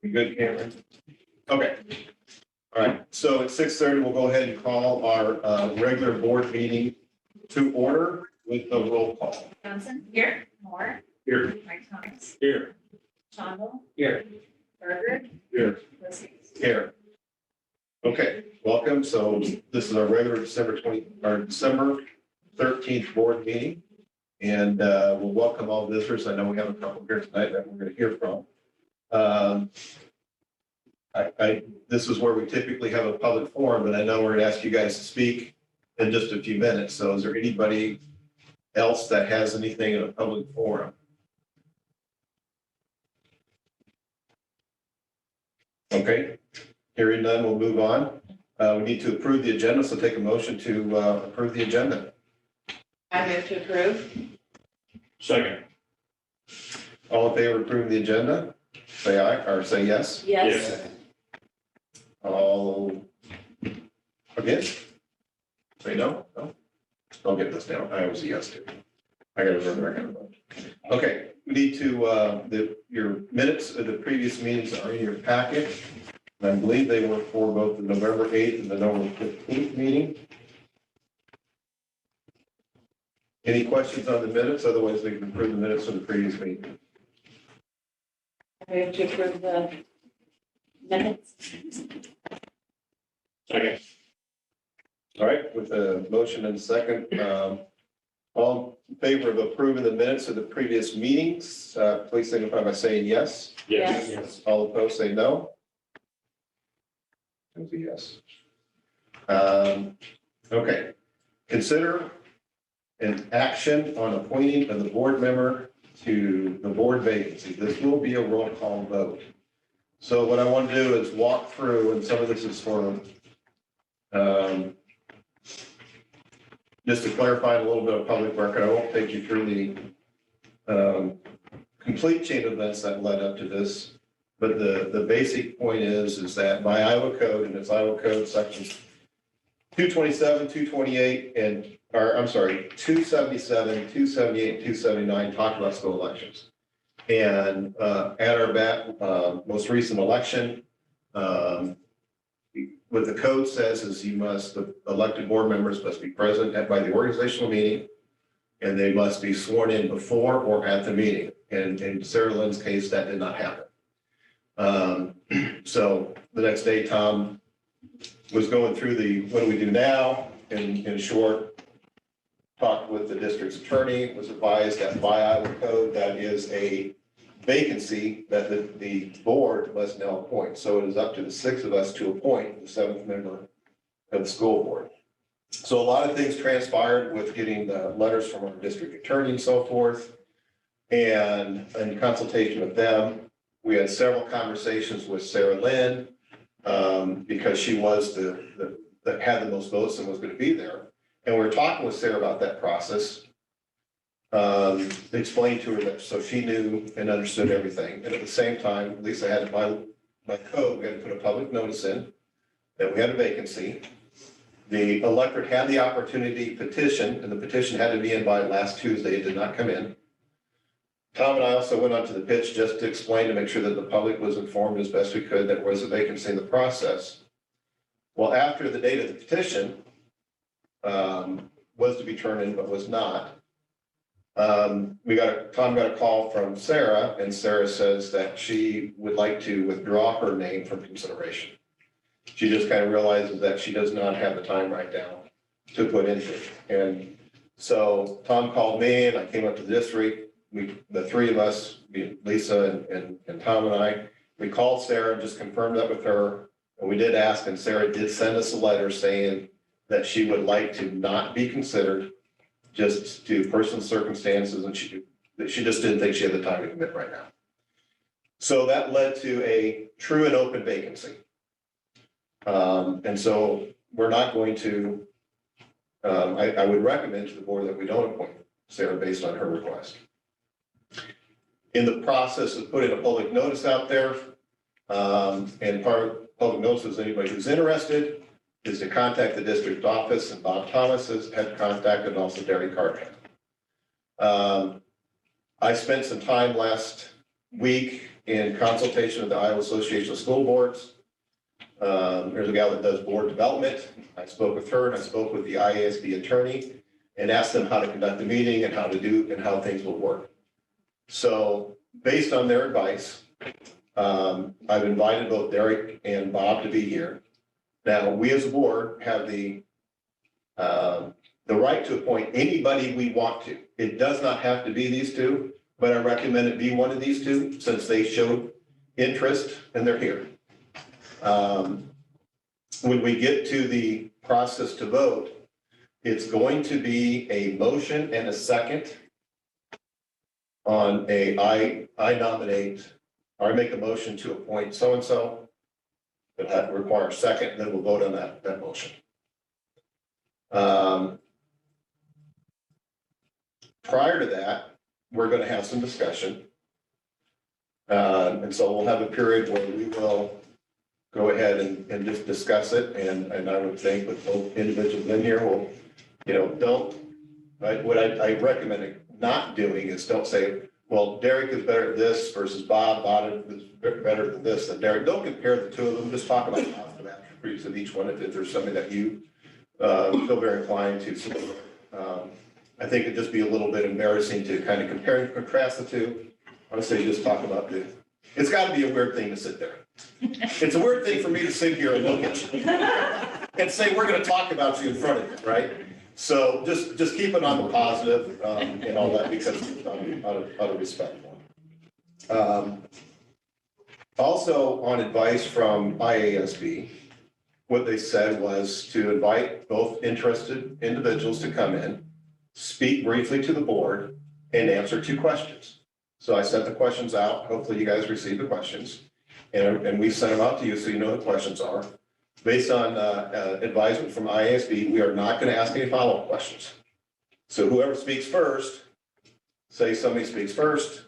You good, Cameron? Okay. All right, so at 6:30, we'll go ahead and call our regular board meeting to order with the roll call. Johnson. Here. Moore. Here. Mike Thomas. Here. Shondell. Here. Berger. Here. Liskey. Here. Okay, welcome. So this is our regular December 13th board meeting. And we'll welcome all visitors. I know we have a couple here tonight that we're going to hear from. This is where we typically have a public forum, but I know we're going to ask you guys to speak in just a few minutes. So is there anybody else that has anything in a public forum? Okay, hearing none, we'll move on. We need to approve the agenda, so take a motion to approve the agenda. I move to approve. Second. All in favor of approving the agenda, say aye or say yes. Yes. All against? Say no? No? I'll get this down. I was a yes too. I gotta remember I gotta vote. Okay, we need to, your minutes of the previous meetings are in your packet. And I believe they were for both the November 8th and the November 15th meeting. Any questions on the minutes? Otherwise, we can approve the minutes of the previous meeting. I move to approve the minutes. Second. All right, with a motion and a second, all in favor of approving the minutes of the previous meetings, please signify by saying yes. Yes. All opposed, say no. It was a yes. Okay, consider an action on appointing of the board member to the board vacancy. This will be a roll call vote. So what I want to do is walk through, and some of this is for just to clarify a little bit of public record. I won't take you through the complete chain of events that led up to this, but the basic point is that by Iowa code, and it's Iowa code sections 227, 228, and, or I'm sorry, 277, 278, 279 talk about school elections. And at our most recent election, what the code says is the elected board members must be present by the organizational meeting, and they must be sworn in before or at the meeting. And in Sarah Lynn's case, that did not happen. So the next day, Tom was going through what do we do now? In short, talked with the district's attorney, was advised that by Iowa code, that is a vacancy that the board must now appoint. So it is up to the 6 of us to appoint the 7th member of the school board. So a lot of things transpired with getting the letters from our district attorney and so forth. And in consultation with them, we had several conversations with Sarah Lynn because she was that had the most votes and was going to be there. And we were talking with Sarah about that process. Explained to her that so she knew and understood everything. And at the same time, at least I had by code, we had to put a public notice in that we had a vacancy. The electorate had the opportunity to petition, and the petition had to be in by last Tuesday. It did not come in. Tom and I also went onto the pitch just to explain to make sure that the public was informed as best we could that there was a vacancy in the process. Well, after the date of the petition was to be turned in, but was not. Tom got a call from Sarah, and Sarah says that she would like to withdraw her name from consideration. She just kind of realizes that she does not have the time right now to put into it. And so Tom called me, and I came up to the district. The 3 of us, Lisa and Tom and I, we called Sarah and just confirmed that with her. And we did ask, and Sarah did send us a letter saying that she would like to not be considered just to personal circumstances, and she just didn't think she had the time to commit right now. So that led to a true and open vacancy. And so we're not going to, I would recommend to the board that we don't appoint Sarah based on her request. In the process of putting a public notice out there, and part of public notice is anybody who's interested is to contact the district office, and Bob Thomas had contacted, and also Derry Carter. I spent some time last week in consultation with the Iowa Association of School Boards. There's a gal that does board development. I spoke with her and I spoke with the IASB attorney and asked them how to conduct the meeting and how to do and how things will work. So based on their advice, I've invited both Derek and Bob to be here. Now, we as a board have the right to appoint anybody we want to. It does not have to be these two, but I recommend it be one of these two since they showed interest and they're here. When we get to the process to vote, it's going to be a motion and a second on I nominate, or I make a motion to appoint so-and-so. That requires a second, then we'll vote on that motion. Prior to that, we're going to have some discussion. And so we'll have a period where we will go ahead and just discuss it. And I would think with both individuals in here, will, what I recommend not doing is don't say, well, Derek is better at this versus Bob is better than this than Derek. Don't compare the two of them. Just talk about positive attributes of each one if there's something that you feel very inclined to. So, I think it'd just be a little bit embarrassing to kind of compare and contrast the two. I would say just talk about it's got to be a weird thing to sit there. It's a weird thing for me to sit here and look at you and say, we're going to talk about you in front of you, right? So just keep it on the positive and all that because out of respect. Also, on advice from IASB, what they said was to invite both interested individuals to come in, speak briefly to the board, and answer 2 questions. So I sent the questions out. Hopefully you guys received the questions. And we sent them out to you so you know the questions are. Based on advisement from IASB, we are not going to ask any follow-up questions. So whoever speaks first, say somebody speaks first,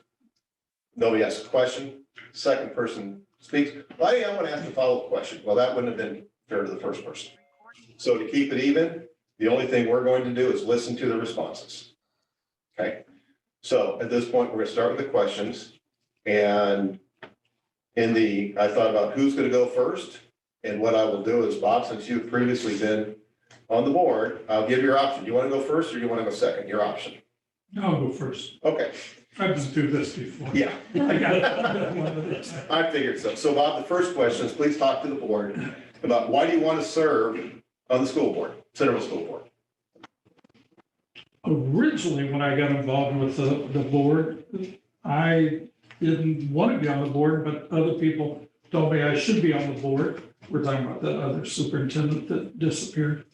nobody asks a question, second person speaks, well, I want to ask a follow-up question. Well, that wouldn't have been fair to the first person. So to keep it even, the only thing we're going to do is listen to the responses. Okay. So at this point, we're going to start with the questions. And I thought about who's going to go first. And what I will do is, Bob, since you've previously been on the board, I'll give you your option. You want to go first or you want to go second? Your option. I'll go first. Okay. I've been through this before. Yeah. I got it. I figured so. So Bob, the first question is please talk to the board about why do you want to serve on the school board, Centerville School Board? Originally, when I got involved with the board, I didn't want to be on the board, but other people told me I should be on the board. We're talking about the other superintendent that disappeared.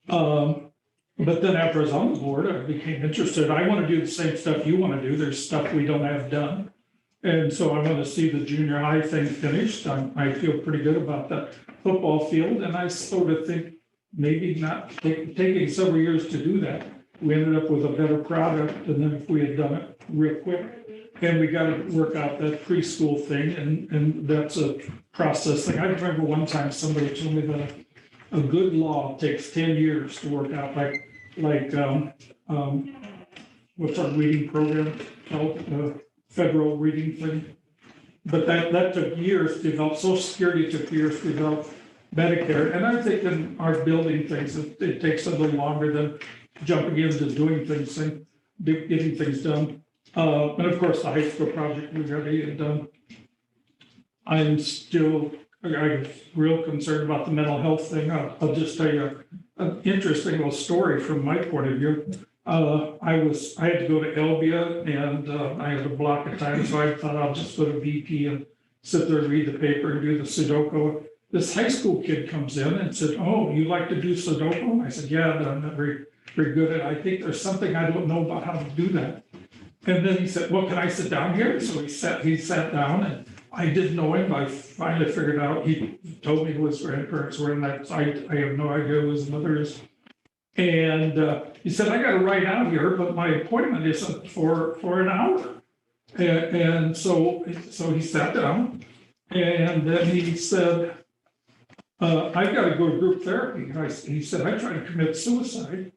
But then after I was on the board, I became interested. I want to do the same stuff you want to do. There's stuff we don't have done. And so I want to see the junior high thing finished. I feel pretty good about the football field. And I sort of think maybe not taking several years to do that. We ended up with a better product than if we had done it real quick. And we got to work out that preschool thing. And that's a process thing. I remember one time somebody told me that a good law takes 10 years to work out, like what's our reading program called, federal reading thing. But that took years to develop. Social Security took years to develop. Medicare, and I think in our building things, it takes a little longer than jumping into doing things and getting things done. And of course, the high school project we already had done. I'm real concerned about the mental health thing. I'll just tell you an interesting little story from my point of view. I had to go to Elbia and I had a block of time, so I thought I'll just go to VP and sit there and read the paper and do the Sudoku. This high school kid comes in and said, "Oh, you like to do Sudoku?" I said, "Yeah, but I'm not very good at it. I think there's something I don't know about how to do that." And then he said, "Well, can I sit down here?" So he sat down, and I didn't know him. I finally figured out. He told me who his grandparents were in that site. I have no idea who his mother is. And he said, "I got to write out here, but my appointment isn't for an hour." And so he sat down, and then he said, "I've got to go to group therapy." He said, "I tried to commit suicide,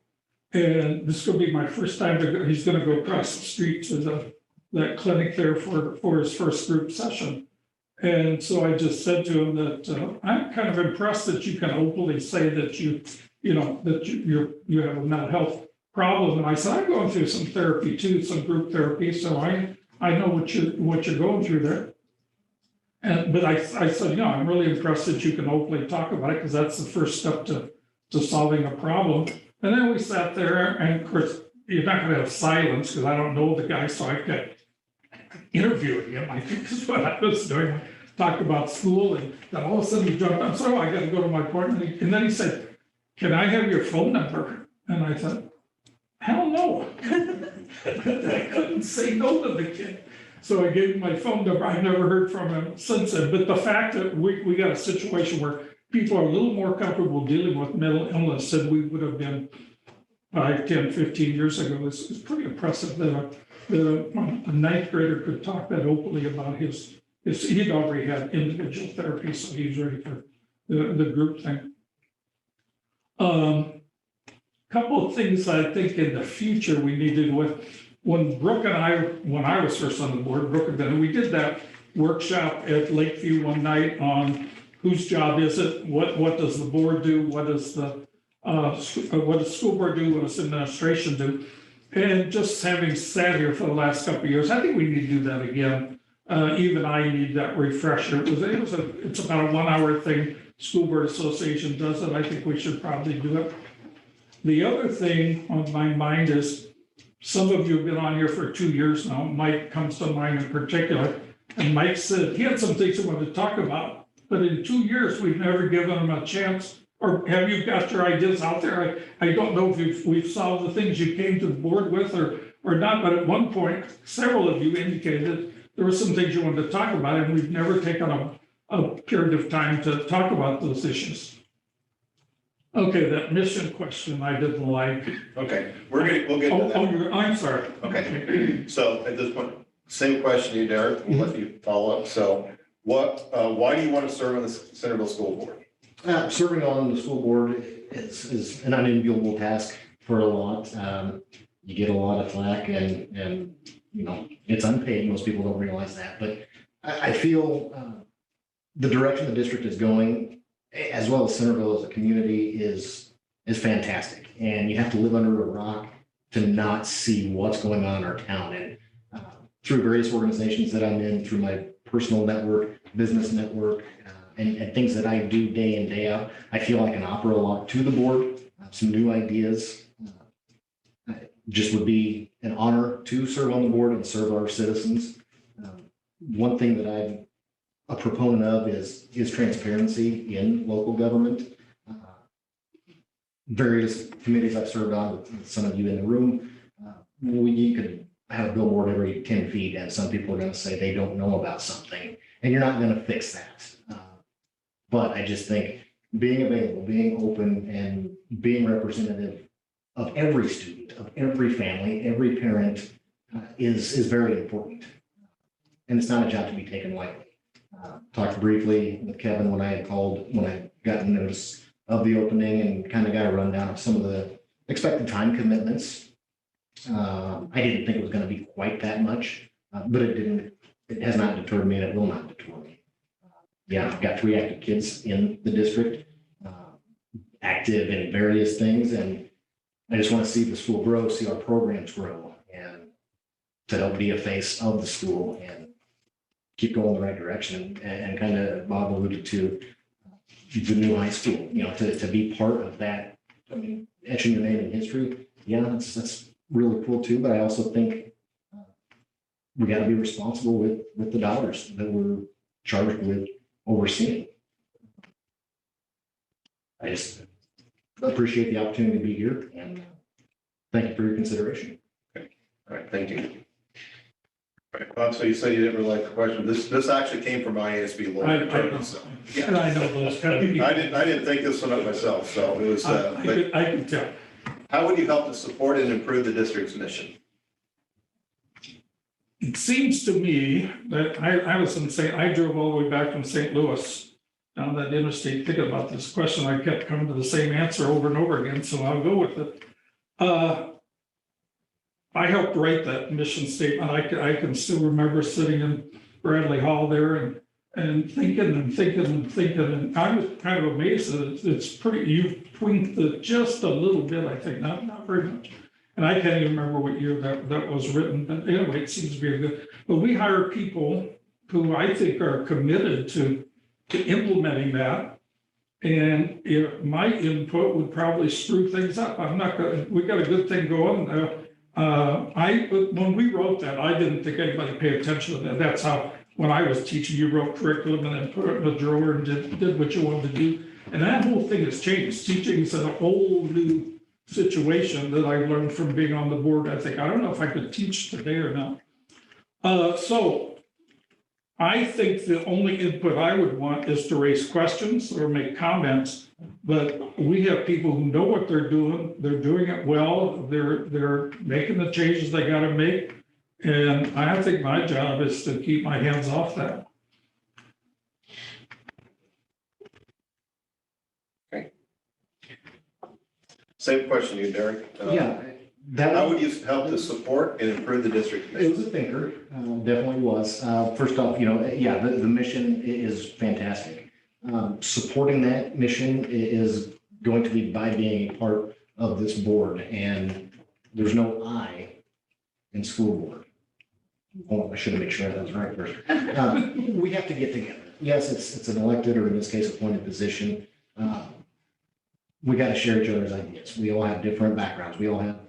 and this is going to be my first time to go." He's going to go across the street to the that clinic there for his first group session. And so I just said to him that I'm kind of impressed that you can openly say that you know, that you have a mental health problem. And I said, I'm going through some therapy too, some group therapy, so I know what you're going through there. But I said, you know, I'm really impressed that you can openly talk about it, because that's the first step to solving a problem. And then we sat there, and of course, you're not going to have silence because I don't know the guy, so I kept interviewing him. I think is what I was doing. Talked about school, and then all of a sudden he jumped up. So I got to go to my appointment. And then he said, "Can I have your phone number?" And I said, "Hell no!" I couldn't say no to the kid. So I gave him my phone number. I never heard from him since then. But the fact that we got a situation where people are a little more comfortable dealing with mental illness than we would have been 5, 10, 15 years ago is pretty impressive that a ninth grader could talk that openly about he'd already had individual therapy, so he's ready for the group thing. Couple of things I think in the future we needed with, when Brooke and I, when I was first on the board, Brooke and Ben, we did that workshop at Lakeview one night on whose job is it, what does the board do, what does the school board do, what does administration do? And just having sat here for the last couple of years, I think we need to do that again. Even I need that refresher. It's about a 1 hour thing. School Board Association does it. I think we should probably do it. The other thing on my mind is, some of you have been on here for 2 years now. Mike comes to mind in particular. And Mike said he had some things he wanted to talk about, but in 2 years, we've never given him a chance. Or have you got your ideas out there? I don't know if we've solved the things you came to the board with or not, but at one point, several of you indicated there were some things you wanted to talk about, and we've never taken a period of time to talk about those issues. Okay, that mission question I didn't like. Okay, we'll get to that. I'm sorry. Okay, so at this point, same question to you, Derek, we'll let you follow up. So why do you want to serve on the Centerville School Board? Serving on the school board is an unenviable task for a lot. You get a lot of flack and you know, it's unpaid. Most people don't realize that, but I feel the direction the district is going, as well as Centerville as a community, is fantastic. And you have to live under a rock to not see what's going on in our town. And through various organizations that I'm in, through my personal network, business network, and things that I do day in, day out, I feel I can offer a lot to the board, some new ideas. Just would be an honor to serve on the board and serve our citizens. One thing that I'm a proponent of is transparency in local government. Various committees I've served on with some of you in the room, you could have a billboard every 10 feet and some people are going to say they don't know about something, and you're not going to fix that. But I just think being available, being open, and being representative of every student, of every family, every parent is very important. And it's not a job to be taken lightly. Talked briefly with Kevin when I had called, when I got notice of the opening, and kind of got a rundown of some of the expected time commitments. I didn't think it was going to be quite that much, but it has not deterred me, and it will not deter me. Yeah, I've got 3 active kids in the district, active in various things, and I just want to see the school grow, see our programs grow, and to help be a face of the school and keep going the right direction. And kind of Bob alluded to the new high school, you know, to be part of that. I mean, etching your name in history, yeah, that's really cool too. But I also think we got to be responsible with the dollars that we're charged with overseeing. I just appreciate the opportunity to be here, and thank you for your consideration. Okay. All right, thank you. All right, Bob, so you said you didn't really like the question. This actually came from my ASB lawyer. And I know those kind of people. I didn't think this one up myself, so it was. I can tell. How would you help to support and improve the district's mission? It seems to me that I drove all the way back from St. Louis down that interstate thinking about this question. I kept coming to the same answer over and over again, so I'll go with it. I helped write that mission statement. I can still remember sitting in Bradley Hall there and thinking and thinking and thinking. And I was kind of amazed that it's pretty, you've tweaked it just a little bit, I think, not very much. And I can't even remember what year that was written, but anyway, it seems to be a good. But we hire people who I think are committed to implementing that. And my input would probably screw things up. I'm not gonna, we got a good thing going. When we wrote that, I didn't think anybody paid attention to that. That's how, when I was teaching, you wrote curriculum and then put it in the drawer and did what you wanted to do. And that whole thing has changed. Teaching is a whole new situation that I learned from being on the board. I think, I don't know if I could teach today or not. So I think the only input I would want is to raise questions or make comments, but we have people who know what they're doing it well, they're making the changes they gotta make. And I think my job is to keep my hands off that. Same question to you, Derek. Yeah, that. How would you help to support and improve the district It was mission? a thinker, definitely was. First off, yeah, the mission is fantastic. Supporting that mission is going to be by being a part of this board, and there's no I in school board. Oh, I should have made sure that was right first. We have to get together. Yes, it's an elected, or in this case, appointed position. We got to share each other's ideas. We all have different backgrounds. We all have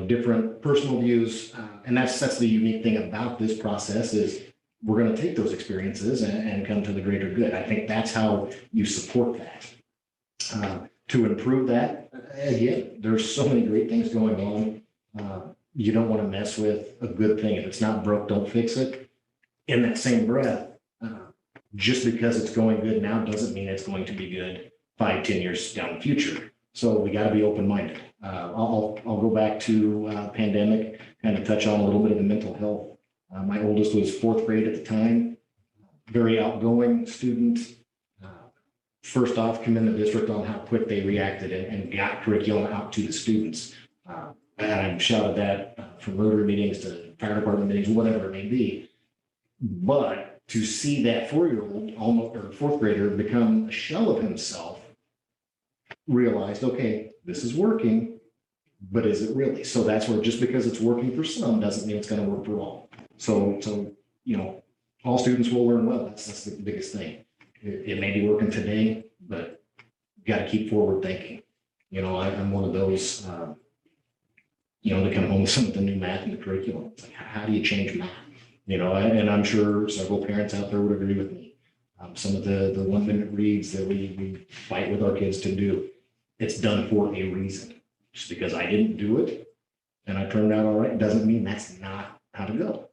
different personal views. And that's the unique thing about this process is we're going to take those experiences and come to the greater good. I think that's how you support that. To improve that, again, there's so many great things going on. You don't want to mess with a good thing. If it's not broke, don't fix it. In that same breath, just because it's going good now doesn't mean it's going to be good 5-10 years down the future. So we got to be open-minded. I'll go back to pandemic, kind of touch on a little bit of the mental health. My oldest was 4th grade at the time, very outgoing student. First off, commend the district on how quick they reacted and got curriculum out to the students. And I've shouted that from Rotary meetings to fire department meetings, whatever it may be. But to see that 4-year-old, almost, or 4th grader, become a shell of himself, realized, okay, this is working, but is it really? So that's where, just because it's working for some doesn't mean it's going to work for all. So all students will learn well. That's the biggest thing. It may be working today, but you got to keep forward thinking. I'm one of those, to come home with some of the new math in the curriculum. It's like, how do you change math? And I'm sure several parents out there would agree with me. Some of the 1-minute reads that we fight with our kids to do, it's done for a reason. Just because I didn't do it and I turned out all right, doesn't mean that's not how to go.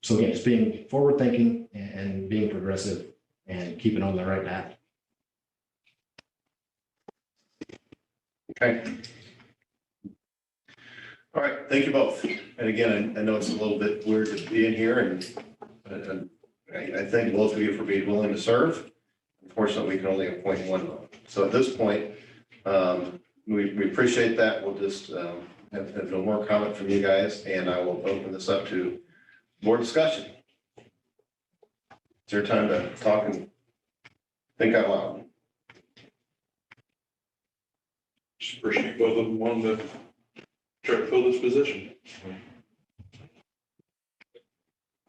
So again, just being forward thinking and being progressive and keeping on the right path. Okay. All right, thank you both. And again, I know it's a little bit weird to be in here and I thank both of you for being willing to serve. Unfortunately, we can only appoint one. So at this point, we appreciate that. We'll just have no more comment from you guys, and I will open this up to more discussion. It's your time to talk and think out loud. Just appreciate both of them wanting to try to fill this position.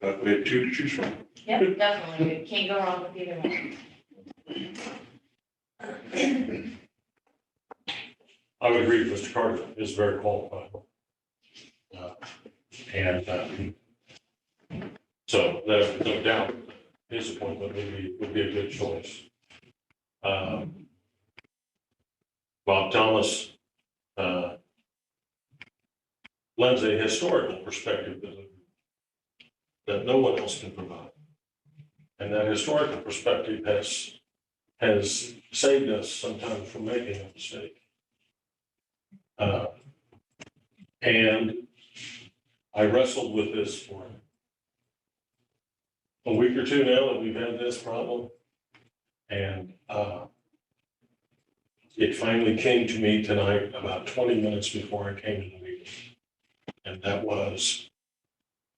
We had 2 to choose from. Yep, definitely. You can't go wrong with either one. I would agree with Mr. Carter, is very qualified. So there's no doubt his appointment would be a good choice. Bob Thomas lends a historical perspective that no one else can provide. And that historical perspective has saved us sometimes from making a mistake. And I wrestled with this for a week or 2 now that we've had this problem. And it finally came to me tonight about 20 minutes before I came to the meeting. and that was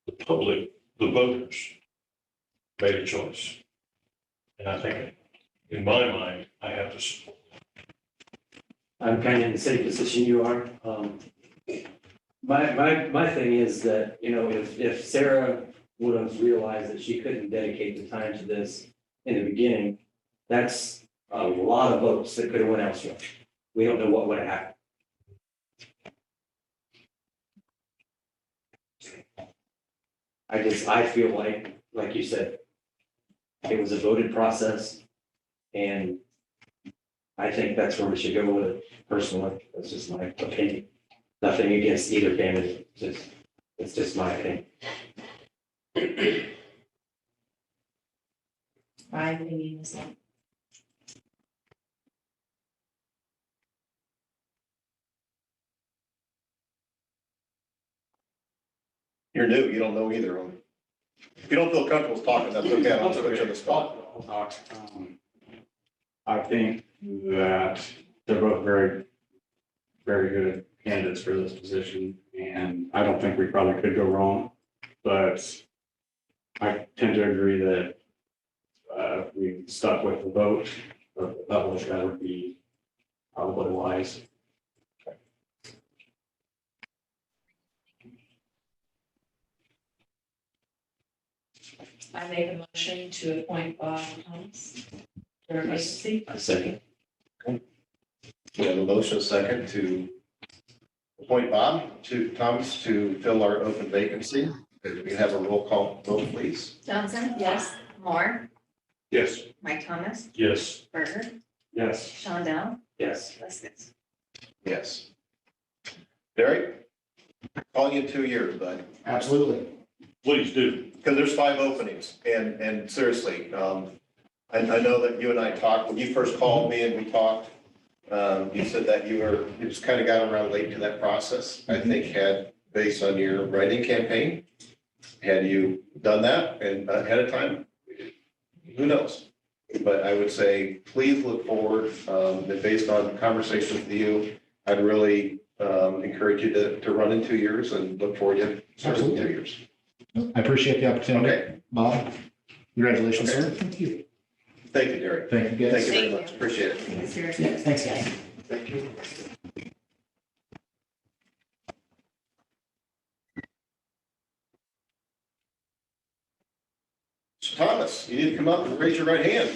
the public, the voters made a choice. And I think, in my mind, I have to support. I'm kind of in the same position you are. My thing is that, you know, if Sarah would have realized that she couldn't dedicate the time to this in the beginning, that's a lot of votes that could have went elsewhere. We don't know what would have happened. I feel like you said, it was a voted process, and I think that's where we should go with it personally. That's just my opinion. Nothing against either candidate, it's just my opinion. My opinion is that. You're new, you don't know either of them. If you don't feel comfortable talking, that's okay, I'll put you on the spot. I'll talk. I think that they're both very, very good candidates for this position, and I don't think we probably could go wrong. But I tend to agree that if we stuck with the vote of the public, that would be probably wise. I make a motion to appoint Bob Thomas for a vacancy. A second. We have a motion, a second, to appoint Bob Thomas to fill our open vacancy. If we have a roll call vote, please. Johnson? Yes. Moore? Yes. Mike Thomas? Yes, Berger? Yes. Shondell? Yes. Liskus? Yes. Derek, calling you in 2 years, bud, Absolutely. please do. because there's 5 openings, and seriously, I know that you and I talked, when you first called me and we talked, you said that you just kind of got around late to that process. I think based on your writing campaign, had you done that and ahead of time, who knows? But I would say, please look forward, that based on conversations with you, I'd really encourage you to run in 2 years and look forward to serving 2 years. I appreciate the opportunity. Okay, Bob, congratulations, sir. Thank you. thank you, Derek. Thank you, Thank guys. you very Thank much, you. appreciate it. Yeah, thanks, guys. Thank you. So Thomas, you need to come up and raise your right hand.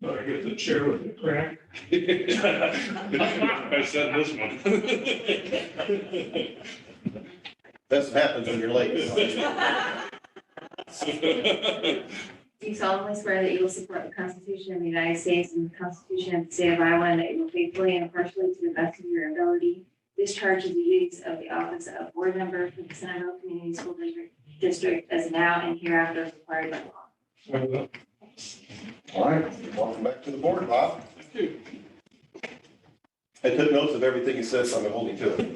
I get the chair with the crack. I said this one. That's what happens when you're late. Do you solemnly swear that you will support the Constitution of the United States and the Constitution of the State of Iowa, and that you will faithfully and impartially, to the best of your ability, discharge the duties of the office of board member for the Centerville Community School District as now and hereafter required by law? All right, welcome back to the board, Bob. I took notes of everything you said, so I'm gonna hold you to it.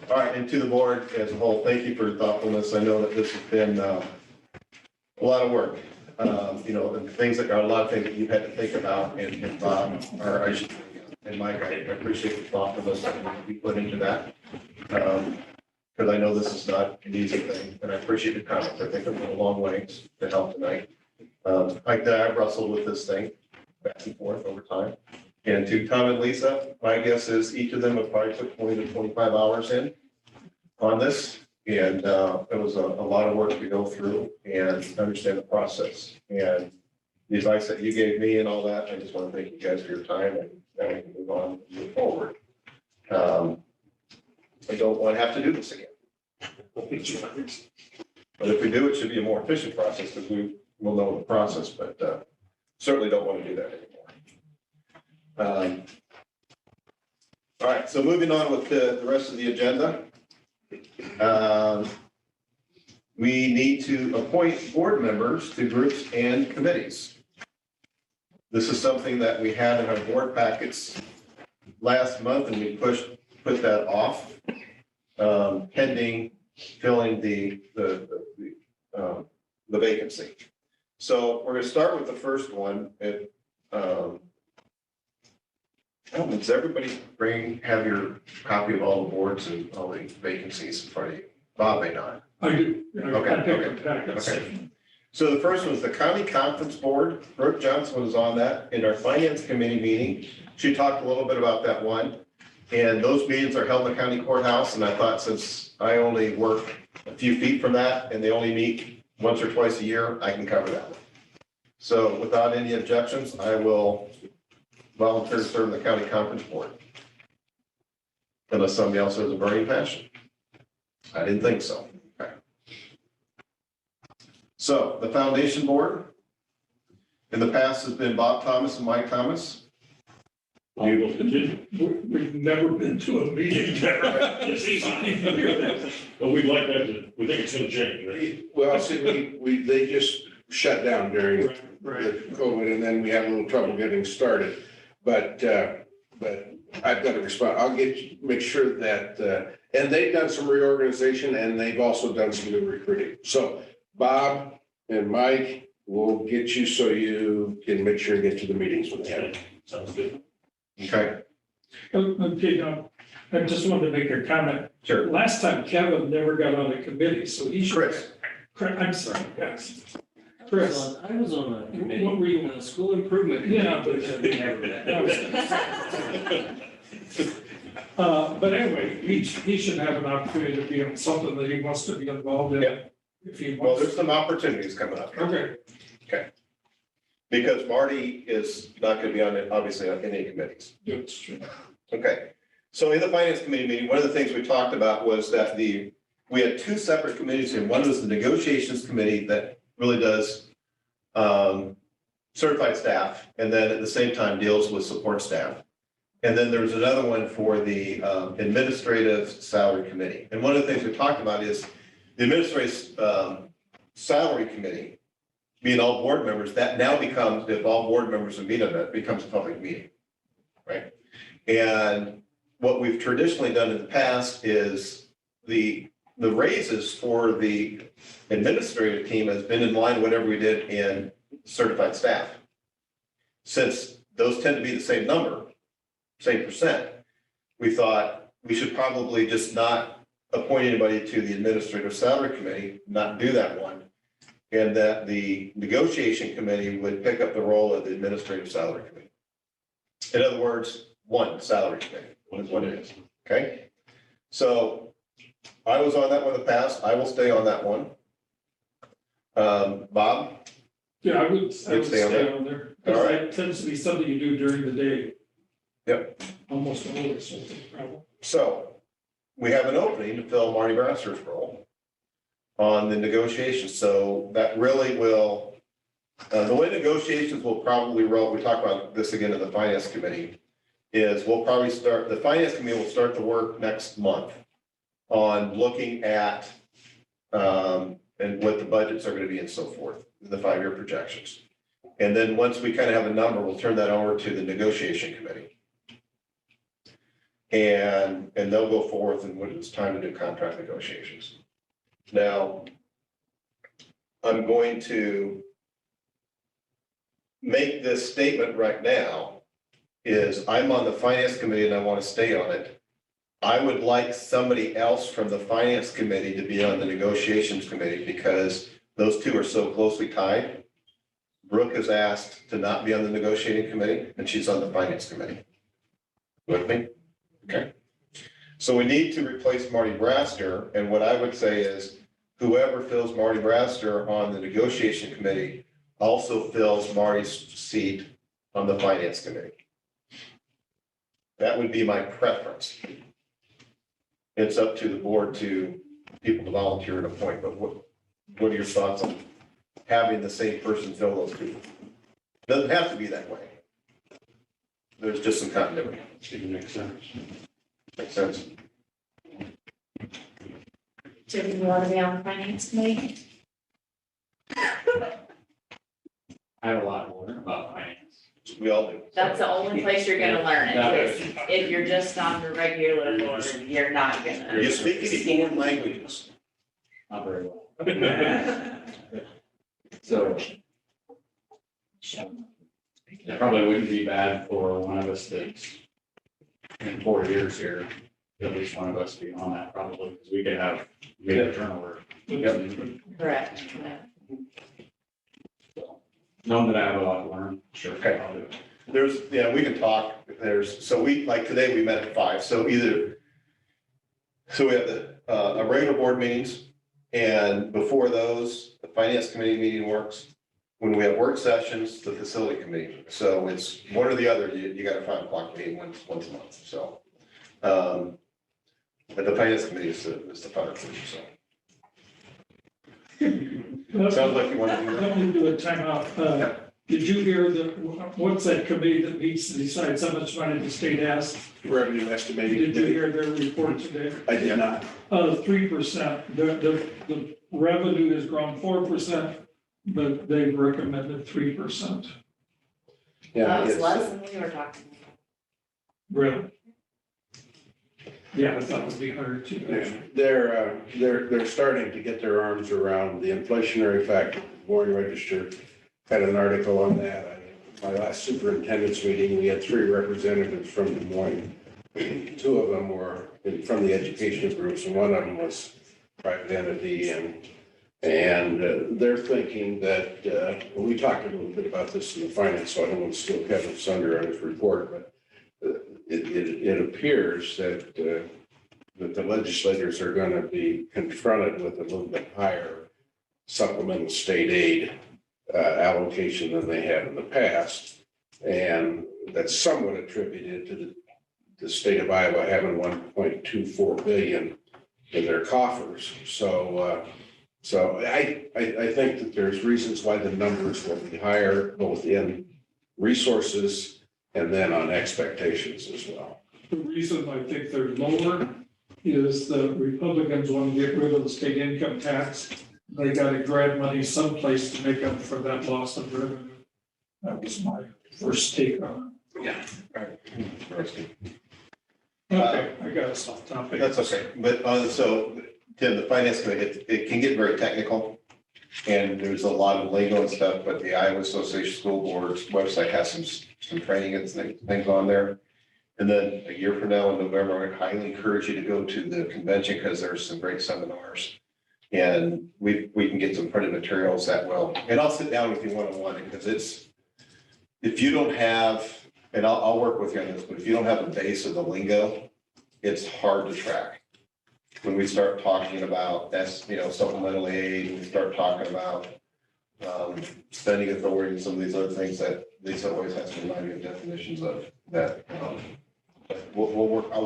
All right, and to the board as a whole, thank you for your thoughtfulness. I know that this has been a lot of work. You know, and things that are a lot of things that you've had to think about, and Bob, or I should, and Mike, I appreciate the thoughtfulness that you put into that. Because I know this is not an easy thing, and I appreciate your comments. I think it went a long way to help tonight. Like that, I've wrestled with this thing back and forth over time. And to Tom and Lisa, my guess is each of them have probably put 20 to 25 hours in on this. And it was a lot of work to go through and understand the process. And the advice that you gave me and all that, I just want to thank you guys for your time, and now we can move on and move forward. I don't want to have to do this again. But if we do, it should be a more efficient process, because we will know the process, but certainly don't want to do that anymore. All right, so moving on with the rest of the agenda. We need to appoint board members to groups and committees. This is something that we had in our board packets last month, and we put that off pending filling the vacancy. So we're gonna start with the first one. Does everybody have your copy of all the boards and all the vacancies in front of you? Bob may not. I do. Okay, I picked okay, up packets. okay. So the first was the County Conference Board. Brooke Johnson was on that in our Finance Committee meeting. She talked a little bit about that one. And those meetings are held in the county courthouse, and I thought since I only work a few feet from that and they only meet once or twice a year, I can cover that one. So without any objections, I will volunteer to serve on the County Conference Board. Unless somebody else has a burning passion. I didn't think so. Okay. So the Foundation Board in the past has been Bob Thomas and Mike Thomas. We've never been to a meeting. But we'd like that to, we think it's gonna change, right? Well, see, they just shut down during Right. the COVID, and then we had a little trouble getting started. But I've got to respond. I'll make sure that, and they've done some reorganization, and they've also done some new recruiting. So Bob and Mike will get you so you can make sure and get to the meetings when they have it. Sounds good. Okay. Okay, I just wanted to make a comment. Sure. Last time Kevin never got on the committee, so he should. Chris. I'm sorry, yes. Chris, I was on a committee. what were you on? School improvement. Yeah, but- Never met. But anyway, he should have an opportunity to be on something that he wants to be involved in. Yeah. If he Well, wants. there's some opportunities coming up. Okay, Because Marty is not going to be on it, obviously, on any committees. that's true. Okay. So in the Finance Committee meeting, one of the things we talked about was that we had two separate committees here. One was the Negotiations Committee that really does certified staff, and then at the same time deals with support staff. And then there's another one for the Administrative Salary Committee. And one of the things we talked about is the Administrative Salary Committee, being all board members, that now becomes, if all board members are meet on it, becomes a public meeting, right? And what we've traditionally done in the past is the raises for the administrative team has been in line with whatever we did in certified staff. Since those tend to be the same number, same percent, we thought we should probably just not appoint anybody to the Administrative Salary Committee, not do that one. And that the Negotiation Committee would pick up the role of the Administrative Salary Committee. In other words, one salary committee, is what it is, okay? So I was on that one in the past, I will stay on that one. Bob? Yeah, I would stay on there. All Because right. that tends to be something you do during the day. Yep. Almost always, so it's a problem. So we have an opening to fill Marty Brasser's role on the negotiations. So that really will, the way negotiations will probably roll, we talk about this again in the Finance Committee, is we'll probably start, the Finance Committee will start the work next month on looking at and what the budgets are going to be and so forth, the 5-year projections. And then once we kind of have a number, we'll turn that over to the Negotiation Committee. And they'll go forth and when it's time to do contract negotiations. Now, I'm going to make this statement right now, is I'm on the Finance Committee and I want to stay on it. I would like somebody else from the Finance Committee to be on the Negotiations Committee because those two are so closely tied. Brooke has asked to not be on the Negotiating Committee and she's on the Finance Committee. With me? Okay. So we need to replace Marty Braster, and what I would say is whoever fills Marty Braster on the Negotiation Committee also fills Marty's seat on the Finance Committee. That would be my preference. It's up to the board to people to volunteer and appoint, but what are your thoughts on having the same person fill those people? Doesn't have to be that way. There's just some continuity. It makes sense. Makes sense? So do you want to be on the Finance Committee? I have a lot more about finance. We all do. That's the only place you're gonna learn it. If you're just on the regular board, you're not gonna. You speak any foreign languages? Not very well. So It probably wouldn't be bad for one of us that's in 4 years here, at least one of us be on that probably, because we could have major turnover. Correct. Yeah. Knowing that I have a lot to learn, sure. Okay. I'll do it. There's, yeah, we can talk, so we, like today, we met at 5, so we have the regular board meetings, and before those, the finance committee meeting works. When we have work sessions, the facility committee, so it's one or the other, you got a 5 o'clock meeting once a month, so. But the finance committee is the fun thing, so. Sounds like you want to do that. Let me do a timeout. Did you hear what's that committee that meets and decides how much money the state has? Revenue estimating. Did you hear their report today? I did not. 3%. The revenue has grown 4%, but they've recommended 3%. Yeah, That was it's- less than we were talking about. Really? Yeah, I thought it would be hard to. They're starting to get their arms around the inflationary factor. Warren Register had an article on that. My last superintendent's meeting, we had 3 representatives from Des Moines. 2 of them were from the education groups, and one of them was private entity. And they're thinking that, we talked a little bit about this in the finance, so I don't want to steal Kevin's thunder on his report, but it appears that the legislators are going to be confronted with a little bit higher supplemental state aid allocation than they had in the past. And that's somewhat attributed to the state of Iowa having 1.24 billion in their coffers. So I think that there's reasons why the numbers will be higher, both in resources and then on expectations as well. The reason I think they're lower is the Republicans want to get rid of the state income tax. They got to grab money someplace to make up for that loss of revenue. That was my first take on Yeah. it. Okay, I got us off topic. That's okay, but so, Tim, the finance committee, it can get very technical. And there's a lot of lingo and stuff, but the Iowa Association of School Boards website has some training and things on there. And then a year from now in November, I highly encourage you to go to the convention because there's some great seminars. And we can get some printed materials that will, and I'll sit down with you one-on-one because if you don't have, and I'll work with you on this, but if you don't have the base of the lingo, it's hard to track. When we start talking about supplemental aid, and we start talking about spending authority and some of these other things that Lisa always has to remind me of definitions of that. I'll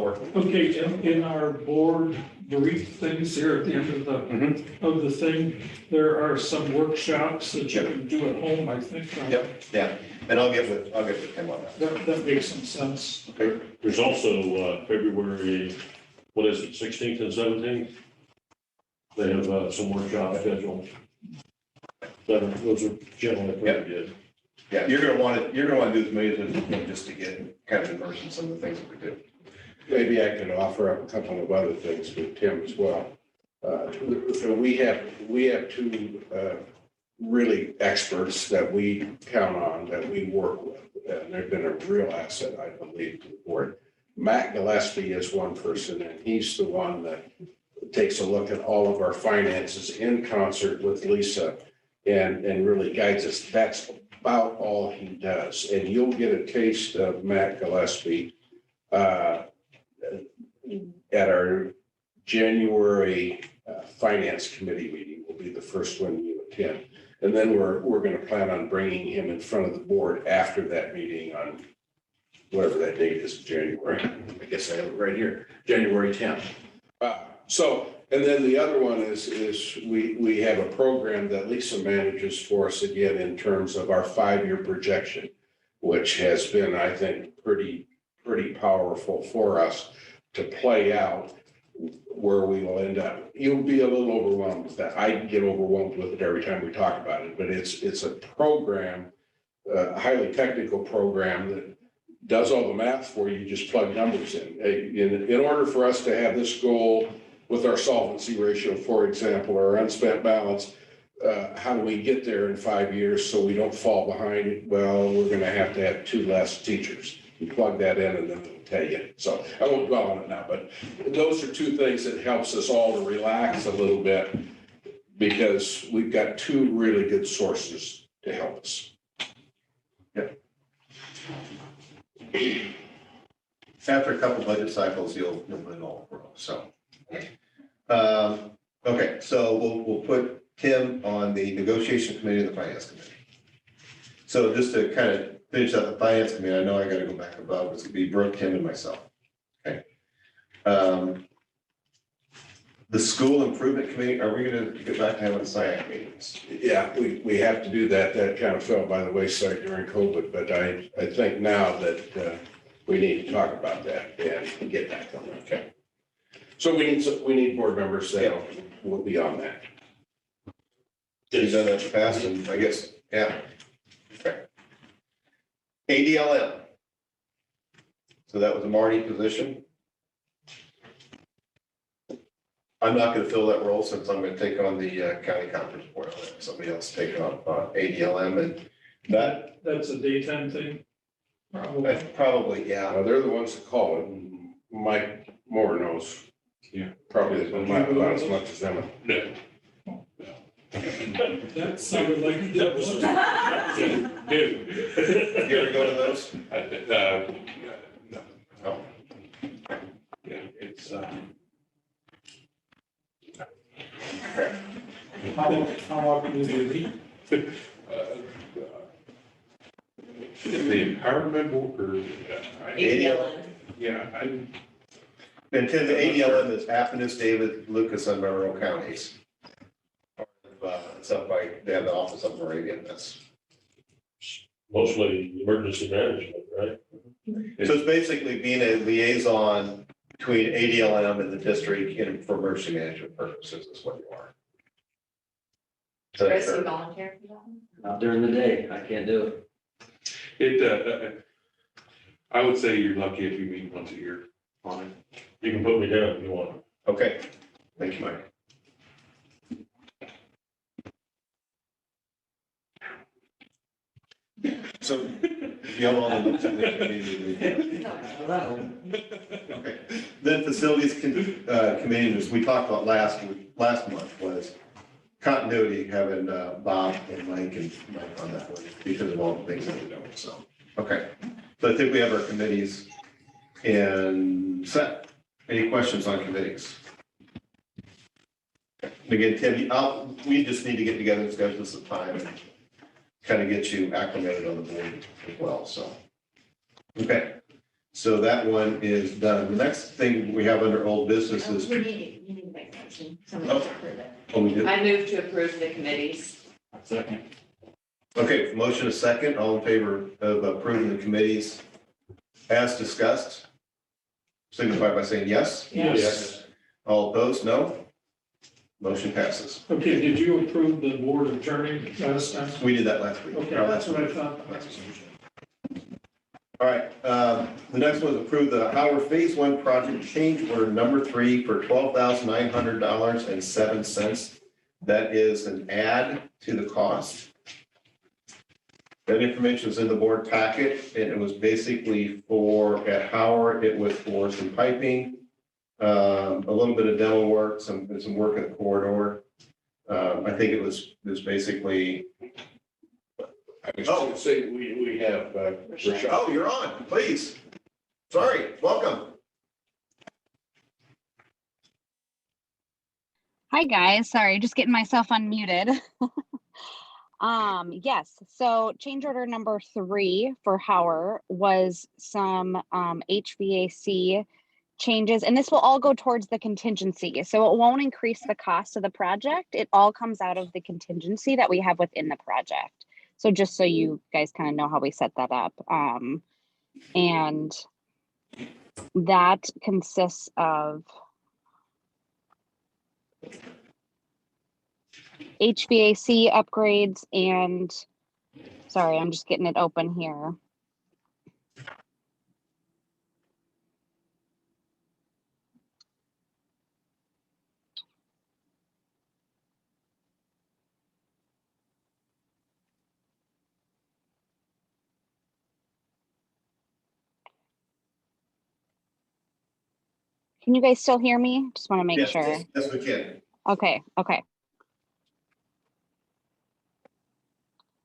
work. Okay, in our board brief things here at the end of the thing, there are some workshops that you can do at home, I think. Yep, yeah, and I'll get with Tim on that. That makes some sense. There's also February, what is it, 16th and 17th? They have some workshops scheduled. Those are generally pretty good. Yeah, you're gonna want to do as many as you can just to get kind of immersed in some of the things that we do. Maybe I could offer up a couple of other things with Tim as well. We have 2 really experts that we count on, that we work with. And they've been a real asset, I believe, to the board. Matt Gillespie is one person, and he's the one that takes a look at all of our finances in concert with Lisa and really guides us. That's about all he does. And you'll get a taste of Matt Gillespie at our January Finance Committee meeting. Will be the first one you attend. And then we're going to plan on bringing him in front of the board after that meeting on whatever that date is, January. I guess I have it right here, January 10th. And then the other one is we have a program that Lisa manages for us again in terms of our 5-year projection, which has been, I think, pretty powerful for us to play out where we will end up. You'll be a little overwhelmed with that. I get overwhelmed with it every time we talk about it, but it's a program, a highly technical program that does all the math for you, just plug numbers in. In order for us to have this goal with our solvency ratio, for example, or unspent balance, how do we get there in 5 years so we don't fall behind? Well, we're gonna have to have 2 less teachers. You plug that in and then it'll tell you. So I won't dwell on it now, but those are 2 things that helps us all to relax a little bit because we've got 2 really good sources to help us. After a couple budget cycles, you'll put it all grow, so. Okay, so we'll put Tim on the negotiation committee and the finance committee. So just to kind of finish up the finance committee, I know I gotta go back above, it's gonna be Brooke, Tim, and myself. Okay. The school improvement committee, are we gonna get back to having SIAC meetings? Yeah, we have to do that. That kind of fell by the wayside during COVID, but I think now that we need to talk about that and get back on that. Okay. So we need board members that will be on that. You've done that in the past, and I guess, yeah. Okay. ADLM. So that was a Marty position. I'm not gonna fill that role since I'm gonna take on the county conference board. I'll let somebody else take on ADLM, and That's a daytime thing. that's probably, yeah. They're the ones that call it. Mike Moore knows. Yeah. Probably about as much as them. No. That sounded like. That was. You ever go to those? No. Oh. Yeah, it's, How often is it meet? the empowerment or, ADLM. yeah, I, And Tim, the ADLM is Appomattox, David, Lucas, and Monroe counties. It's up by, they have the office up in Moravian, that's. Mostly emergency management, right? So it's basically being a liaison between ADLM and the district for emergency management purposes is what you are. So Chris, that's you fair. volunteer for that one? Not during the day, I can't do it. I would say you're lucky if you meet once a year on it. You can put me down if you want. Okay, thank you, Mike. So you have all the notes in there. Okay. Then facilities committee, as we talked about last month, was continuity, having Bob and Mike on that one because of all the things that we're doing, so, okay. So I think we have our committees in set. Any questions on committees? Again, Tim, we just need to get together and schedule some time and kind of get you acclimated on the board as well, so. Okay, so that one is done. The next thing we have under old business is, You need to make a motion. Somebody to approve it. oh, we do. I move to approve the committees. Second. Okay, motion is second, all in favor of approving the committees as discussed? Signify by saying yes. Yes. All opposed, no? Motion passes. Okay, did you approve the board attorney last time? We did that last week. Okay, that's what I thought. All right, the next one is approve the Howard Phase 1 project change order number 3 for $12,900.07. That is an add to the cost. That information is in the board packet, and it was basically for, at Howard, it was for some piping, a little bit of demo work, some work in the corridor. I think it was basically. I was going to say, we have, Rashad. Oh, you're on, please. Sorry, welcome. Hi, guys. Sorry, just getting myself unmuted. Yes, so change order number 3 for Howard was some HVAC changes, and this will all go towards the contingency. So it won't increase the cost of the project. It all comes out of the contingency that we have within the project. So just so you guys kind of know how we set that up. And that consists of HVAC upgrades and, sorry, I'm just getting it open here. Can you guys still hear me? Just want to make Yes, sure. yes, we can. Okay, okay.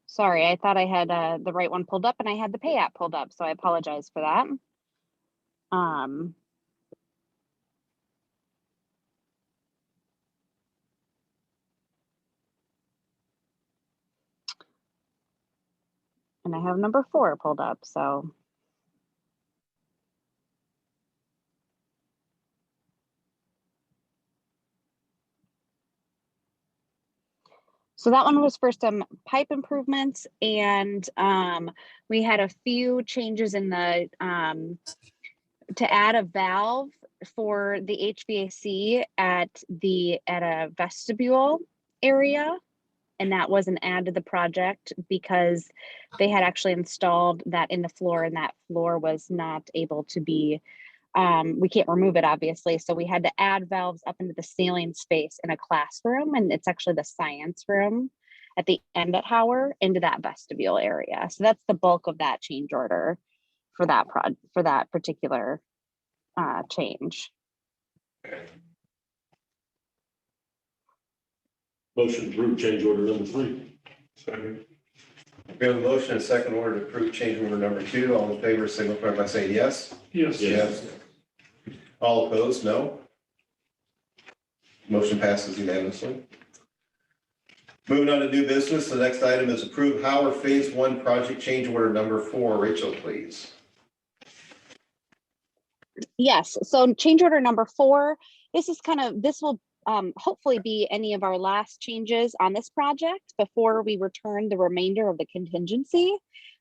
Sorry, I thought I had the right one pulled up and I had the pay app pulled up, so I apologize for that. And I have number 4 pulled up, so. So that one was for some pipe improvements, and we had a few changes in the, to add a valve for the HVAC at a vestibule area. And that was an add to the project because they had actually installed that in the floor, and that floor was not able to be, we can't remove it obviously. So we had to add valves up into the ceiling space in a classroom, and it's actually the science room at the end at Howard into that vestibule area. So that's the bulk of that change order for that particular change. Motion to approve change order number 3. Second. We have a motion and a second order to approve change order number 2. All in favor, signify by saying yes. Yes. Yes. All opposed, no. Motion passes unanimously. Moving on to new business, the next item is approve Howard Phase 1 project change order number 4. Rachel, please. Yes, so change order number 4, this will hopefully be any of our last changes on this project before we return the remainder of the contingency.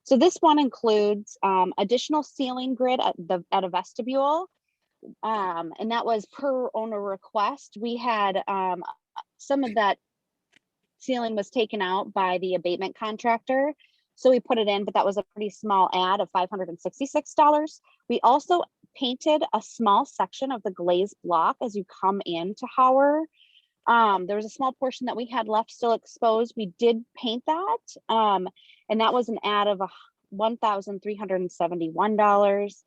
So this one includes additional ceiling grid at a vestibule, and that was per owner request. We had some of that ceiling was taken out by the abatement contractor, so we put it in, but that was a pretty small add of $566. We also painted a small section of the glazed block as you come into Howard. There was a small portion that we had left still exposed. We did paint that, and that was an add of $1,371.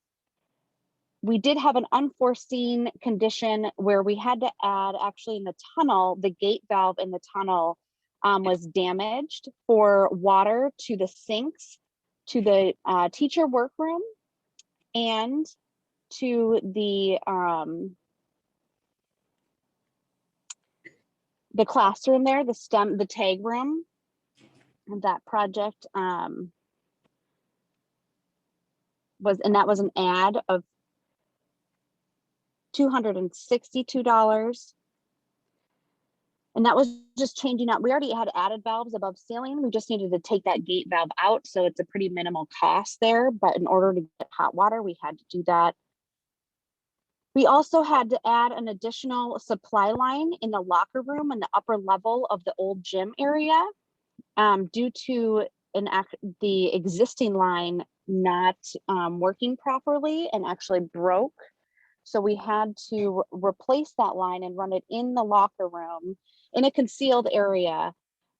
We did have an unforeseen condition where we had to add, actually in the tunnel, the gate valve in the tunnel was damaged for water to the sinks, to the teacher workroom, and to the classroom there, the tag room. And that project that was an add of $262. And that was just changing out. We already had added valves above ceiling. We just needed to take that gate valve out. So it's a pretty minimal cost there. But in order to get hot water, we had to do that. We also had to add an additional supply line in the locker room in the upper level of the old gym area due to the existing line not working properly and actually broke. So we had to replace that line and run it in the locker room in a concealed area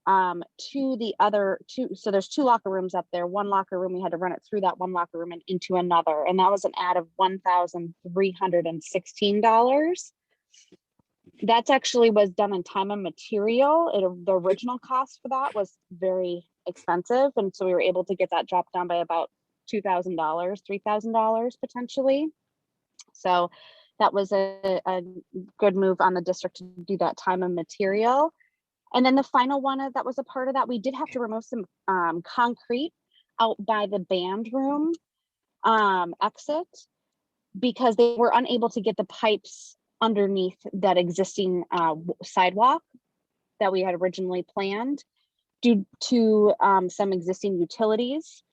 to the other two. So there's 2 locker rooms up there. One locker room, we had to run it through that one locker room and into another. And that was an add of $1,316. That's actually was done in time and material. The original cost for that was very expensive. And so we were able to get that dropped down by about $2,000, $3,000 potentially. So that was a good move on the district to do that time and material. And then the final one that was a part of that, we did have to remove some concrete out by the band room exit because they were unable to get the pipes underneath that existing sidewalk that we had originally planned due to some existing utilities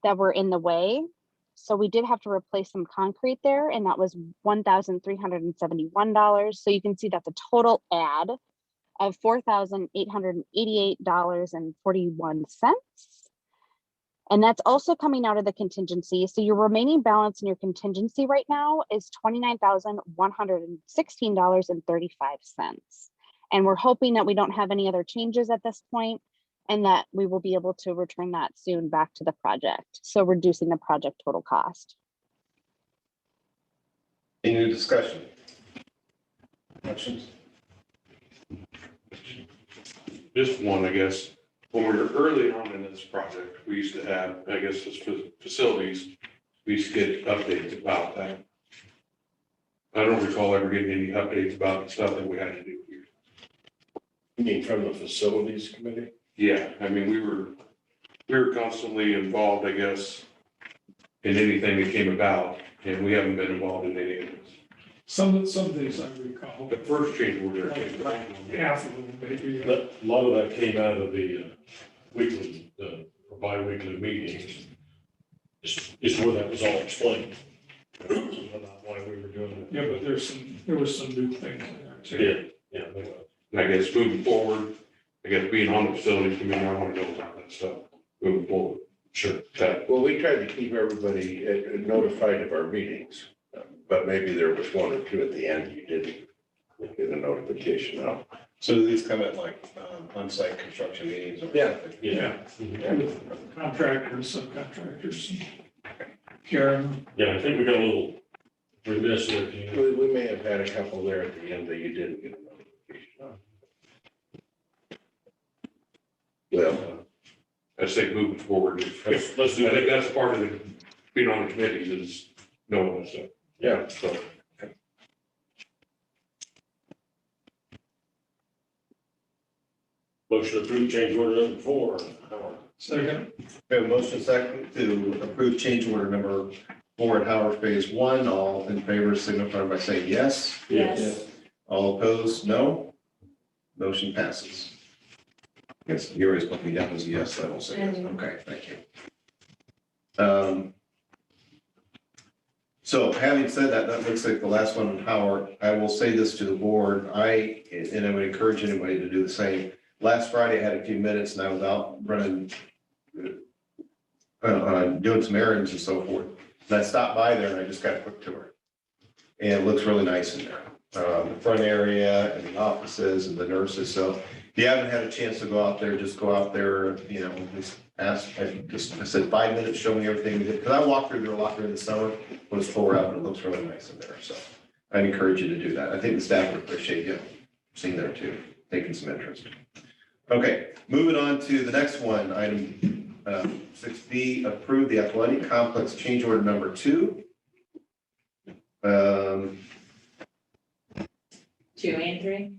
that were in the way. So we did have to replace some concrete there, and that was $1,371. So you can see that's a total add of $4,888.41. And that's also coming out of the contingency. So your remaining balance in your contingency right now is $29,116.35. And we're hoping that we don't have any other changes at this point and that we will be able to return that soon back to the project. So reducing the project total cost. Any new discussion? questions? Just one, I guess. When we were early on in this project, we used to have, I guess, as facilities, we used to get updates about that. I don't recall ever getting any updates about the stuff that we had to do here. You mean from the facilities committee? Yeah, I mean, we were constantly involved, I guess, in anything that came about, and we haven't been involved in any of this. Some of these I recall, The first change order. half of them maybe. A lot of that came out of the weekly, or bi-weekly meetings. Is where that was all explained. Why we were doing it. Yeah, but there was some new things in there too. Yeah, yeah. And I guess moving forward, I guess being on the facilities committee, I want to know about that stuff moving forward. Sure. That, Well, we tried to keep everybody notified of our meetings, but maybe there was one or two at the end you didn't get a notification of. So do these come at like on-site construction meetings or Yeah. something? yeah. With contractors, subcontractors. Karen, Yeah, I think we got a little remiss there. We may have had a couple there at the end that you didn't get a notification of. Well, I say moving forward. Let's do I think that. that's part of the, being on the committees is knowing that stuff. yeah, So, Motion to approve change order number 4. Howard. second, We have a motion second to approve change order number 4 at Howard Phase 1. All in favor signify by saying yes. Yes. All opposed, no. Motion passes. Yes, you always put me down as a yes, I will say yes. Okay, thank you. So having said that, that looks like the last one, Howard. I will say this to the board. And I would encourage anybody to do the same. Last Friday, I had a few minutes and I was out running, doing some errands and so forth. And I stopped by there and I just got a quick tour. And it looks really nice in there. The front area and the offices and the nurses. So if you haven't had a chance to go out there, just go out there, just ask, I said 5 minutes, show me everything we did. Because I walked through there a lot during the summer, when it's tore up, and it looks really nice in there. So I'd encourage you to do that. I think the staff would appreciate you seeing there too, taking some interest. Okay, moving on to the next one, item 6B, approve the athletic complex change order number 2. 2 and 3.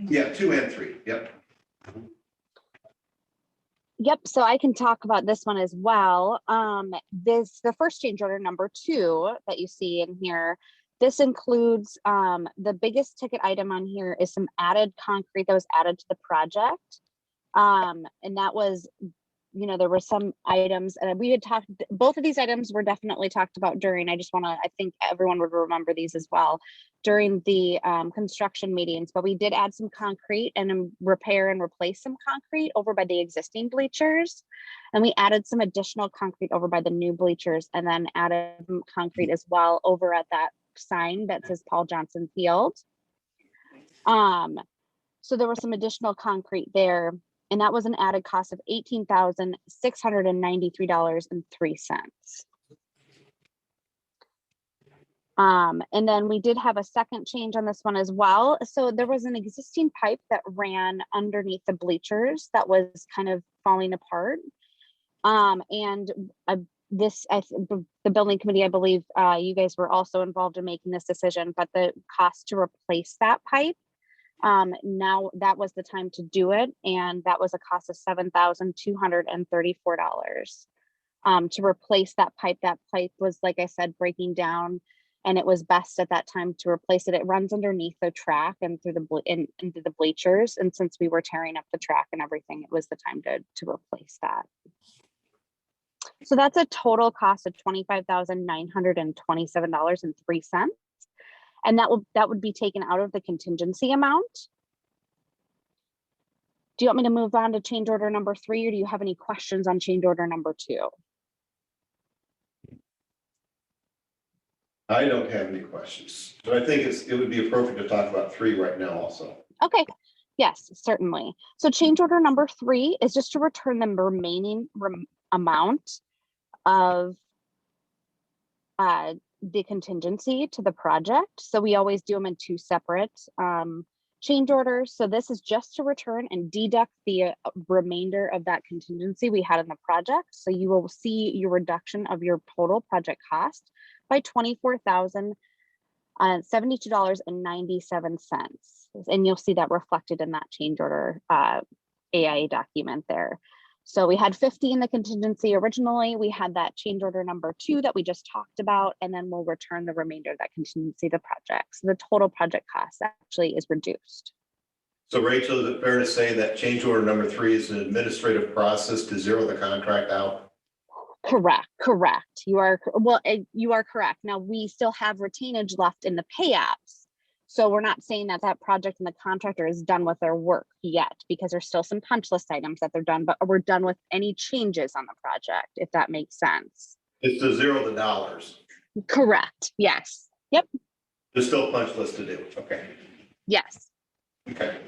Yeah, 2 and 3, yep. Yep, so I can talk about this one as well. The first change order number 2 that you see in here, this includes the biggest ticket item on here is some added concrete that was added to the project. And that was, there were some items, and we had talked, both of these items were definitely talked about during, I think everyone would remember these as well, during the construction meetings, but we did add some concrete and repair and replace some concrete over by the existing bleachers. And we added some additional concrete over by the new bleachers, and then added some concrete as well over at that sign that says Paul Johnson Field. So there was some additional concrete there, and that was an added cost of $18,693.03. And then we did have a second change on this one as well. So there was an existing pipe that ran underneath the bleachers that was kind of falling apart. The building committee, I believe you guys were also involved in making this decision, but the cost to replace that pipe, now that was the time to do it. And that was a cost of $7,234 to replace that pipe. That pipe was, like I said, breaking down, and it was best at that time to replace it. It runs underneath the track and through into the bleachers. And since we were tearing up the track and everything, it was the time to replace that. So that's a total cost of $25,927.03. And that would be taken out of the contingency amount. Do you want me to move on to change order number 3, or do you have any questions on change order number 2? I don't have any questions, but I think it would be appropriate to talk about 3 right now also. Okay, yes, certainly. So change order number 3 is just to return the remaining amount of the contingency to the project. So we always do them in two separate change orders. So this is just to return and deduct the remainder of that contingency we had in the project. So you will see your reduction of your total project cost by $24,072.97. And you'll see that reflected in that change order AIA document there. So we had 50 in the contingency originally. We had that change order number 2 that we just talked about, and then we'll return the remainder of that contingency to the project. So the total project cost actually is reduced. So Rachel, is it fair to say that change order number 3 is an administrative process to zero the contract out? Correct. You are, well, you are correct. Now we still have retainage left in the pay apps. So we're not saying that that project and the contractor is done with their work yet, because there's still some punch list items that they're done, but we're done with any changes on the project, if that makes sense. It's to zero the dollars. Correct. Yes. Yep. There's still a punch list to do. Okay. Yes. Okay.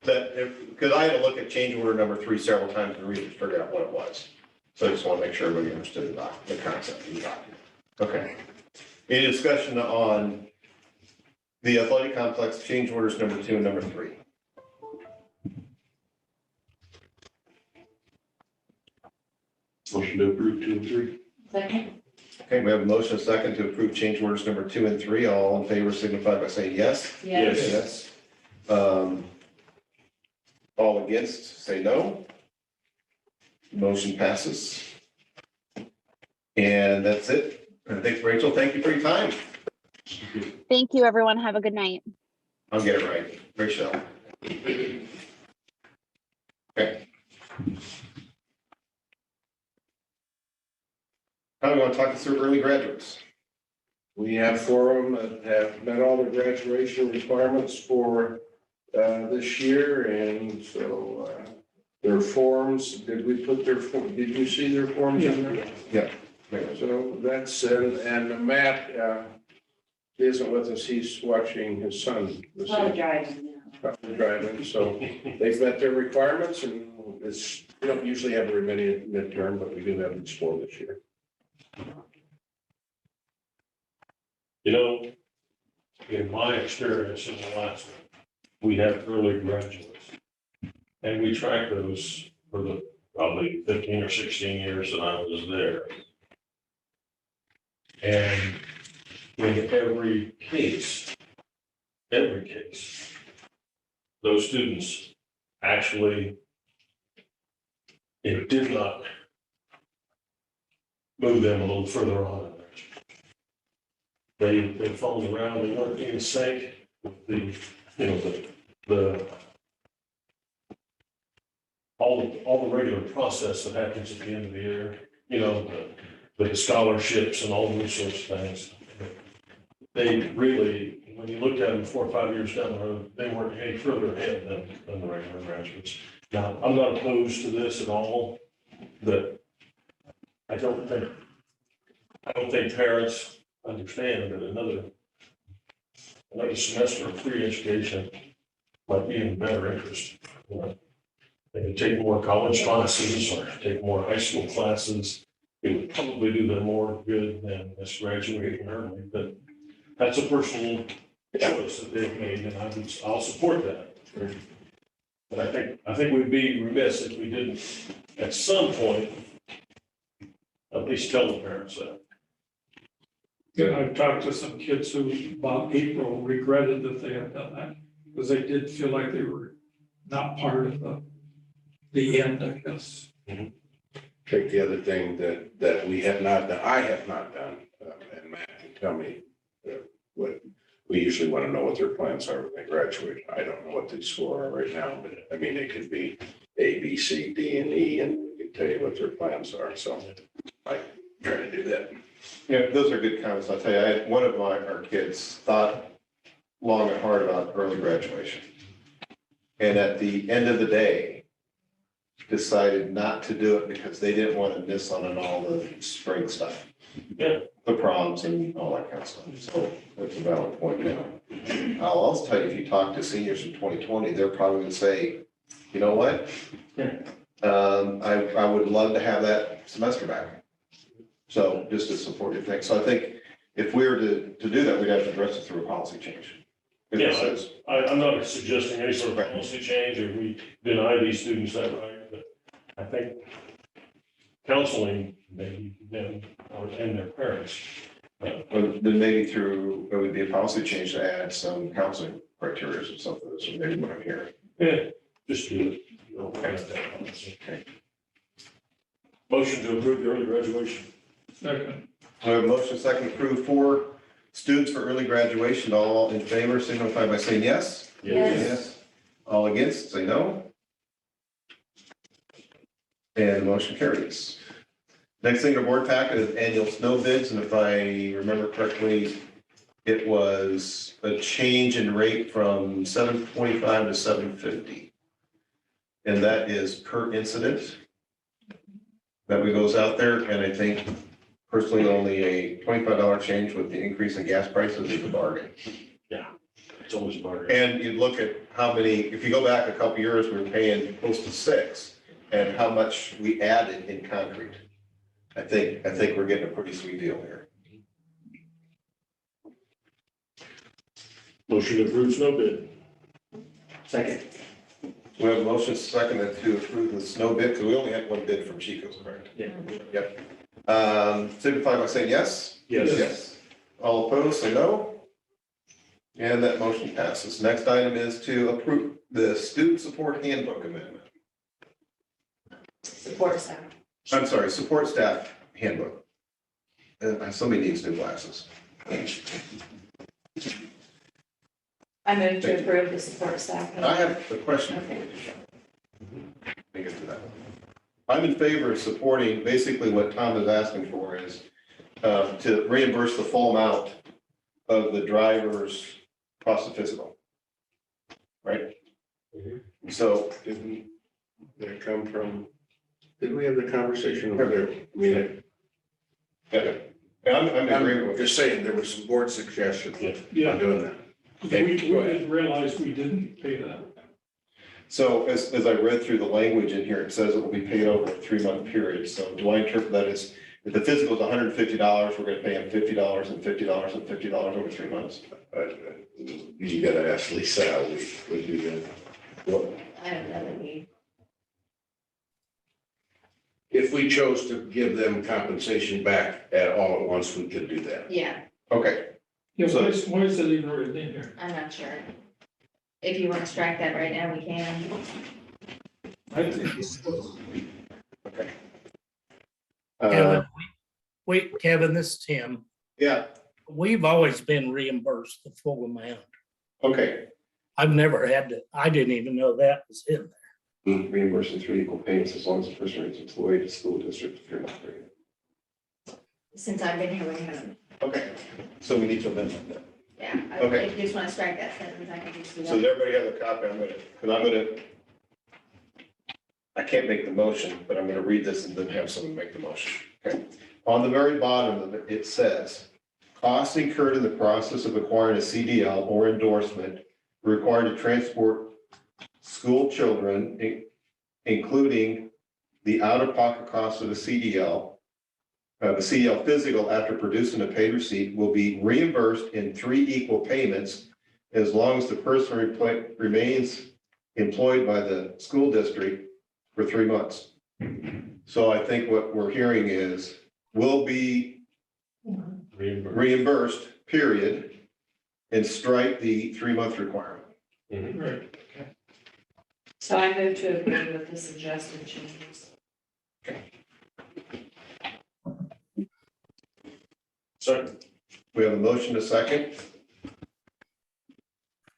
Because I had to look at change order number 3 several times to really figure out what it was. So I just want to make sure everybody understood the concept of the document. Okay. Any discussion on the athletic complex change orders number 2 and number 3? Motion to approve 2 and 3. Second. Okay, we have a motion and a second to approve change orders number 2 and 3. All in favor signify by saying yes. Yes. Yes. All against, say no. Motion passes. And that's it. And thanks, Rachel. Thank you for your time. Thank you, everyone. Have a good night. I'll get it right. Rachel. Okay. Now we want to talk through early graduates. We have 4 of them that have met all the graduation requirements for this year, and so their forms, did you see their forms in there? Yeah. So that's, and Matt isn't with us, he's watching his son. Probably driving. Probably driving, so they've met their requirements, and it's, we don't usually have very many at midterm, but we do have these 4 this year. You know, in my experience in Alaska, we have early graduates. And we track those for the probably 15 or 16 years that I was there. And in every case, those students actually, it did not move them a little further on in their they followed around, they weren't in sync with the all the regular process that happens at the end of the year, the scholarships and all those sorts of things. They really, when you looked at them 4 or 5 years down the road, they weren't any further ahead than the regular graduates. Now, I'm not opposed to this at all, but I don't think parents understand that another semester of free education might be in better interest. They could take more college classes or take more high school classes. It would probably do them more good than just graduating early, but that's a personal choice that they've made, and I'll support that. But I think we'd be remiss if we didn't, at some point, at least tell the parents that. Yeah, I've talked to some kids who about April regretted that they had done that, because they did feel like they were not part of the end, I guess. I think the other thing that we have not done, I have not done, and Matt can tell me what, we usually want to know what their plans are when they graduate. I don't know what these 4 are right now, but I mean, it could be A, B, C, D, and E, and we can tell you what their plans are. So I try to do that. Yeah, those are good comments. I'll tell you, one of our kids thought long and hard about early graduation. And at the end of the day, decided not to do it because they didn't want to miss on all the spring stuff. Yeah. The proms and all that kind of stuff. So that's a valid point now. I'll also tell you, if you talk to seniors from 2020, they're probably going to say, you know what? I would love to have that semester back. So just to support your thing. So I think if we were to do that, we'd have to address it through a policy change. If it Yeah, says- I'm not suggesting any sort of policy change, or we deny these students that right, but I think counseling, maybe them, and their parents. But then maybe through, it would be a policy change to add some counseling criteria or something, so maybe what I'm hearing. Yeah, just do it. You know, Okay. Motion to approve the early graduation. Second. We have a motion second to approve 4 students for early graduation. All in favor signify by saying yes. Yes. All against, say no. And the motion carries. Next thing, the board packet is annual snow bids, and if I remember correctly, it was a change in rate from $7.25 to $7.50. And that is per incident that we goes out there, and I think personally, only a $25 change with the increase in gas prices is a bargain. It's always a bargain. And you look at how many, if you go back a couple years, we were paying close to 6, and how much we added in concrete. I think we're getting a pretty sweet deal here. Motion to approve snow bid. Second. We have a motion second to approve the snow bid, because we only had 1 bid from Chico's, correct? Yeah. Yep. Signify by saying yes. Yes. All opposed, say no. And that motion passes. Next item is to approve the student support handbook amendment. Support staff. I'm sorry, support staff handbook. Somebody needs new glasses. I move to approve the support staff. I have a question. Okay. Let me get to that. I'm in favor of supporting, basically what Tom is asking for is to reimburse the full amount of the driver's cost of physical. Right? So, Didn't that come from, did we have the conversation over there? I mean, yeah, I'm in agreement I'm with just this. saying, there was some board suggestions Yeah, on doing that. we Okay, go ahead. didn't realize we didn't pay that. So as I read through the language in here, it says it will be paid over a 3-month period. So do I interpret that as if the physical is $150, we're gonna pay him $50 and $50 and $50 over 3 months? You gotta ask Lisa how we do that. I have another need. If we chose to give them compensation back at all at once, we could do that. Yeah, Okay, Yeah, So- why is it even written in here? I'm not sure. If you want to strike that right now, we can. I think it's, uh, Kevin, this is Tim. yeah, We've always been reimbursed the full amount. okay. I've never had to, I didn't even know that was in there. Reimbursing 3 equal payments as long as the person remains employed to school district for 3-month period. Since I've been here, we haven't. Okay, so we need to amend that. Yeah, Okay. if you just want to strike that sentence, I can just do So does that. everybody have a copy? I can't make the motion, but I'm gonna read this and then have someone make the motion. Okay. On the very bottom of it, it says, costs incurred in the process of acquiring a CDL or endorsement required to transport school children, including the out-of-pocket cost of the CDL physical after producing a paid receipt will be reimbursed in 3 equal payments as long as the person remains employed by the school district for 3 months. So I think what we're hearing is, will be reimbursed, period, and strike the 3-month requirement. right. So I move to agree with the suggested changes. Second. We have a motion to second.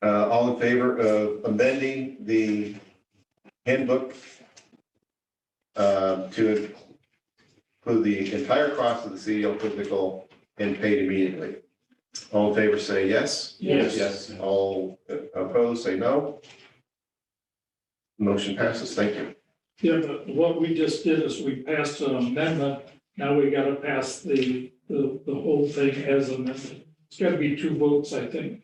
All in favor of amending the handbook to include the entire cost of the CDL physical and paid immediately? All in favor, say yes. Yes. Yes. All opposed, say no. Motion passes. Thank you. Yeah, but what we just did is we passed an amendment. Now we gotta pass the whole thing as amended. It's gotta be 2 votes, I think.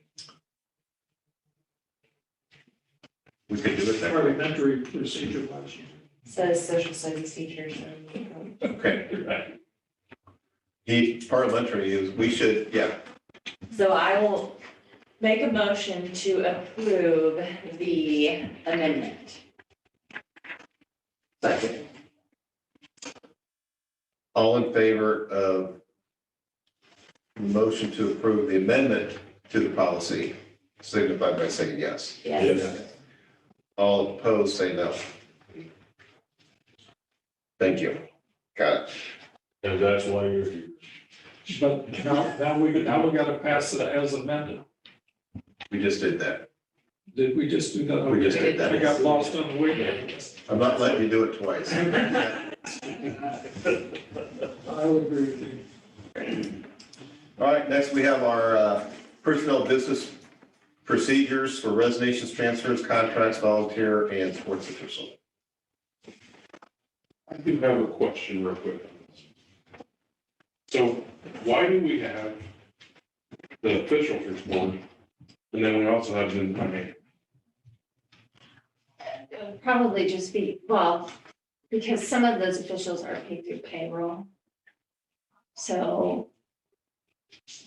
We could do it that way. Parliamentary procedure wise. Says social studies teachers. Okay. Parliamentary is, we should, yeah, So I will make a motion to approve the amendment. Second. all in favor of motion to approve the amendment to the policy, signify by saying yes. Yes. All opposed, say no. Thank you. Got it. And that's why you're here. But now we gotta pass it as amended. We just did that. Did we just do that? We just did that. I got lost on the way. I'm not letting you do it twice. I would agree with you. All right, next we have our personnel business procedures for resignations, transfers, contracts, volunteer, and sports official. I do have a question real quick on this. So why do we have the officials report, and then we also have the, I mean, It would probably just be, well, because some of those officials are paid through payroll. So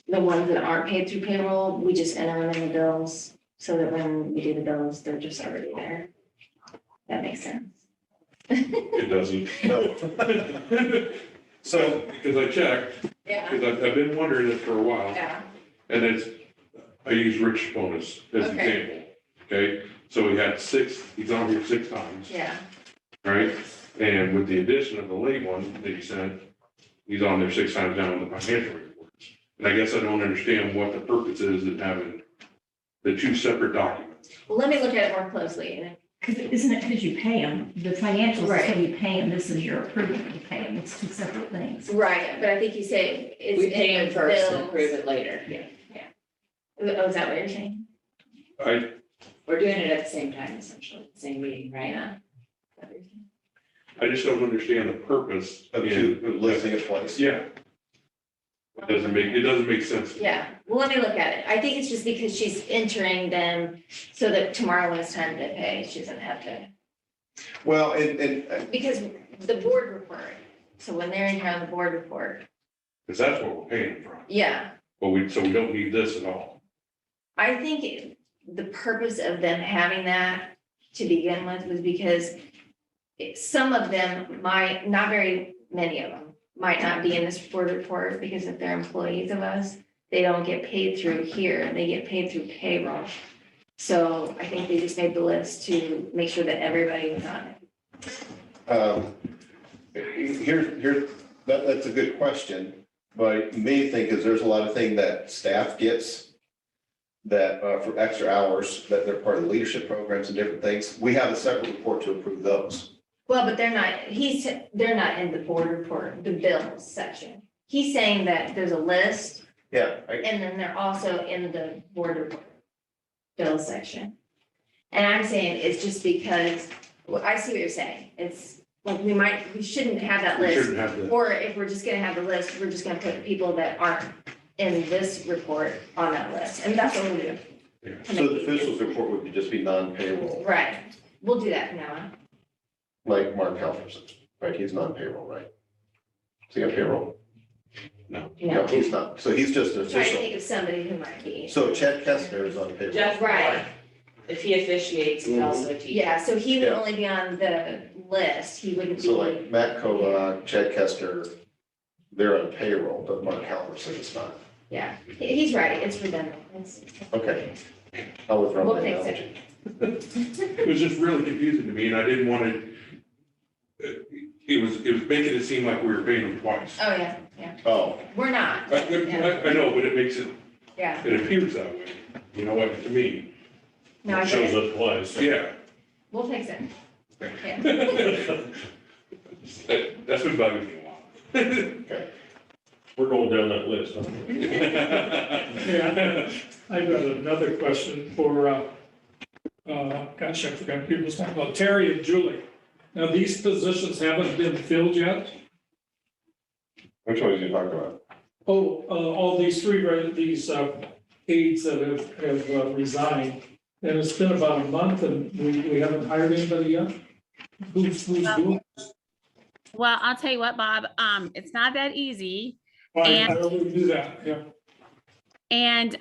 the ones that aren't paid through payroll, we just enter them in the bills so that when we do the bills, they're just already there. That makes sense. it doesn't. No. So, because I checked, Yeah, because I've been wondering this for a while, yeah, and it's, I use Rich bonus as an Okay. example, okay? So we had he's on here 6 times, yeah. right? And with the addition of the late one that you sent, he's on there 6 times now in the financial reports. And I guess I don't understand what the purpose is of having the 2 separate documents. Well, let me look at it more closely and Because isn't it because you pay them? The financials is Right. how you pay them. This is your approval to pay them. It's two separate things. right, but I think you say it's. We pay in them the first and bills. approve it later. Oh, is that what you're saying? We're doing it at the same time, essentially, same meeting, right? Yeah. I just don't understand the purpose Of listing it twice. Yeah. It doesn't make sense. Yeah, well, let me look at it. I think it's just because she's entering them so that tomorrow when it's time to pay, she doesn't have to. Well, and Because the board report, so when they're in here on the board report, Because that's what we're paying from. yeah. But so we don't need this at all. I think the purpose of them having that to begin with was because some of them might, not very many of them, might not be in this board report because if they're employees of us, they don't get paid through here, they get paid through payroll. So I think they just made the list to make sure that everybody was on it. that's a good question. But you may think is there's a lot of things that staff gets that for extra hours, that they're part of the leadership programs and different things. We have a separate report to approve those. Well, but they're not in the board report, the bills section. He's saying that there's a list Yeah. and then they're also in the board report bill section. And I'm saying it's just because, well, I see what you're saying. It's like we shouldn't have that We list. shouldn't have the, Or if we're just gonna have the list, we're just gonna put the people that aren't in this report on that list. And that's what we'll do. Yeah. to So make the it officials easier. report would just be non-payroll, Right. We'll do that from now on. like Mark Halverson, right? He's non-payroll, right? Is he on payroll? no. No, he's not. So he's just an Trying to official. think of somebody who might be. So Chad Kestner is on payroll. Jeff, Right. if he officiates, he's also a teacher. Yeah, so he would Yeah. only be on the list. He wouldn't be. So like Matt Kova, Chad Kester, they're on payroll, but Mark Halverson is not. Yeah, he's right. It's redundant. Okay. I'll withdraw We'll my fix analogy. It was just really confusing to me and I didn't want to, it was making it seem like we were paying them twice. Oh, yeah, yeah. Oh, We're not. I know, but it makes it, Yeah. it appears that way. You know what, to me, No, I It shows get it. up twice. yeah. We'll fix it. Yeah. That's been bugging me a while. We're going down that list. Huh? Yeah, I've got another question for, gosh, I forgot people's name, well, Terry and Julie. Now, these positions haven't been filled yet? which one are you talking about? Oh, all these these aides that have resigned. And it's been about a month and we haven't hired anybody yet? Who's doing? Well, I'll tell you what, Bob, it's not that easy. I will do that, yeah. And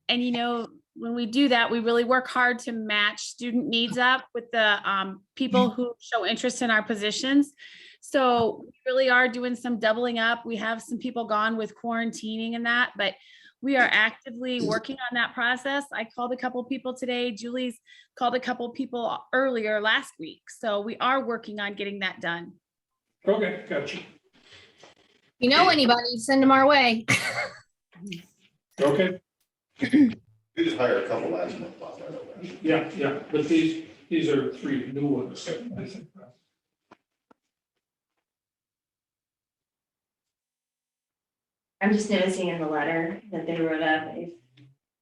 you know, when we do that, we really work hard to match student needs up with the people who show interest in our positions. So we really are doing some doubling up. We have some people gone with quarantining and that, but we are actively working on that process. I called a couple people today. Julie's called a couple people earlier last week. So we are working on getting that done. Okay, gotcha. You know anybody, send them our way. Okay, We just hired a couple last month. Bob, I know that. yeah, but these are 3 new ones, I think. I'm just noticing in the letter that they wrote up, if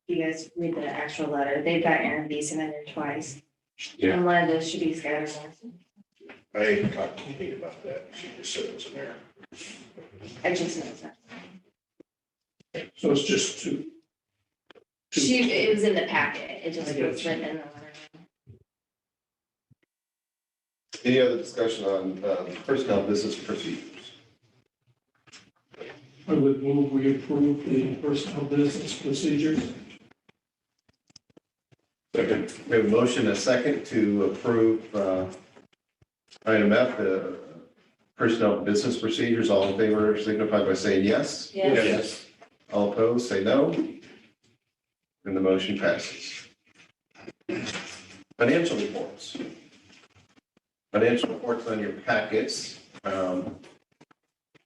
you guys read the actual letter, they've got Aaron Beeson in there twice. Yeah. And one of those should be Skylar Morrison. I talked to Kate about that. She just said it was in there. I just noticed that. So it's just 2. It was in the packet, it just was written in the letter. Any other discussion on personnel business procedures? I would move we approve the personnel business procedures. Second. We have a motion, a second to approve item F, the personnel business procedures. All in favor signify by saying yes. Yes. All opposed, say no. And the motion passes. Financial reports. Financial reports on your packets.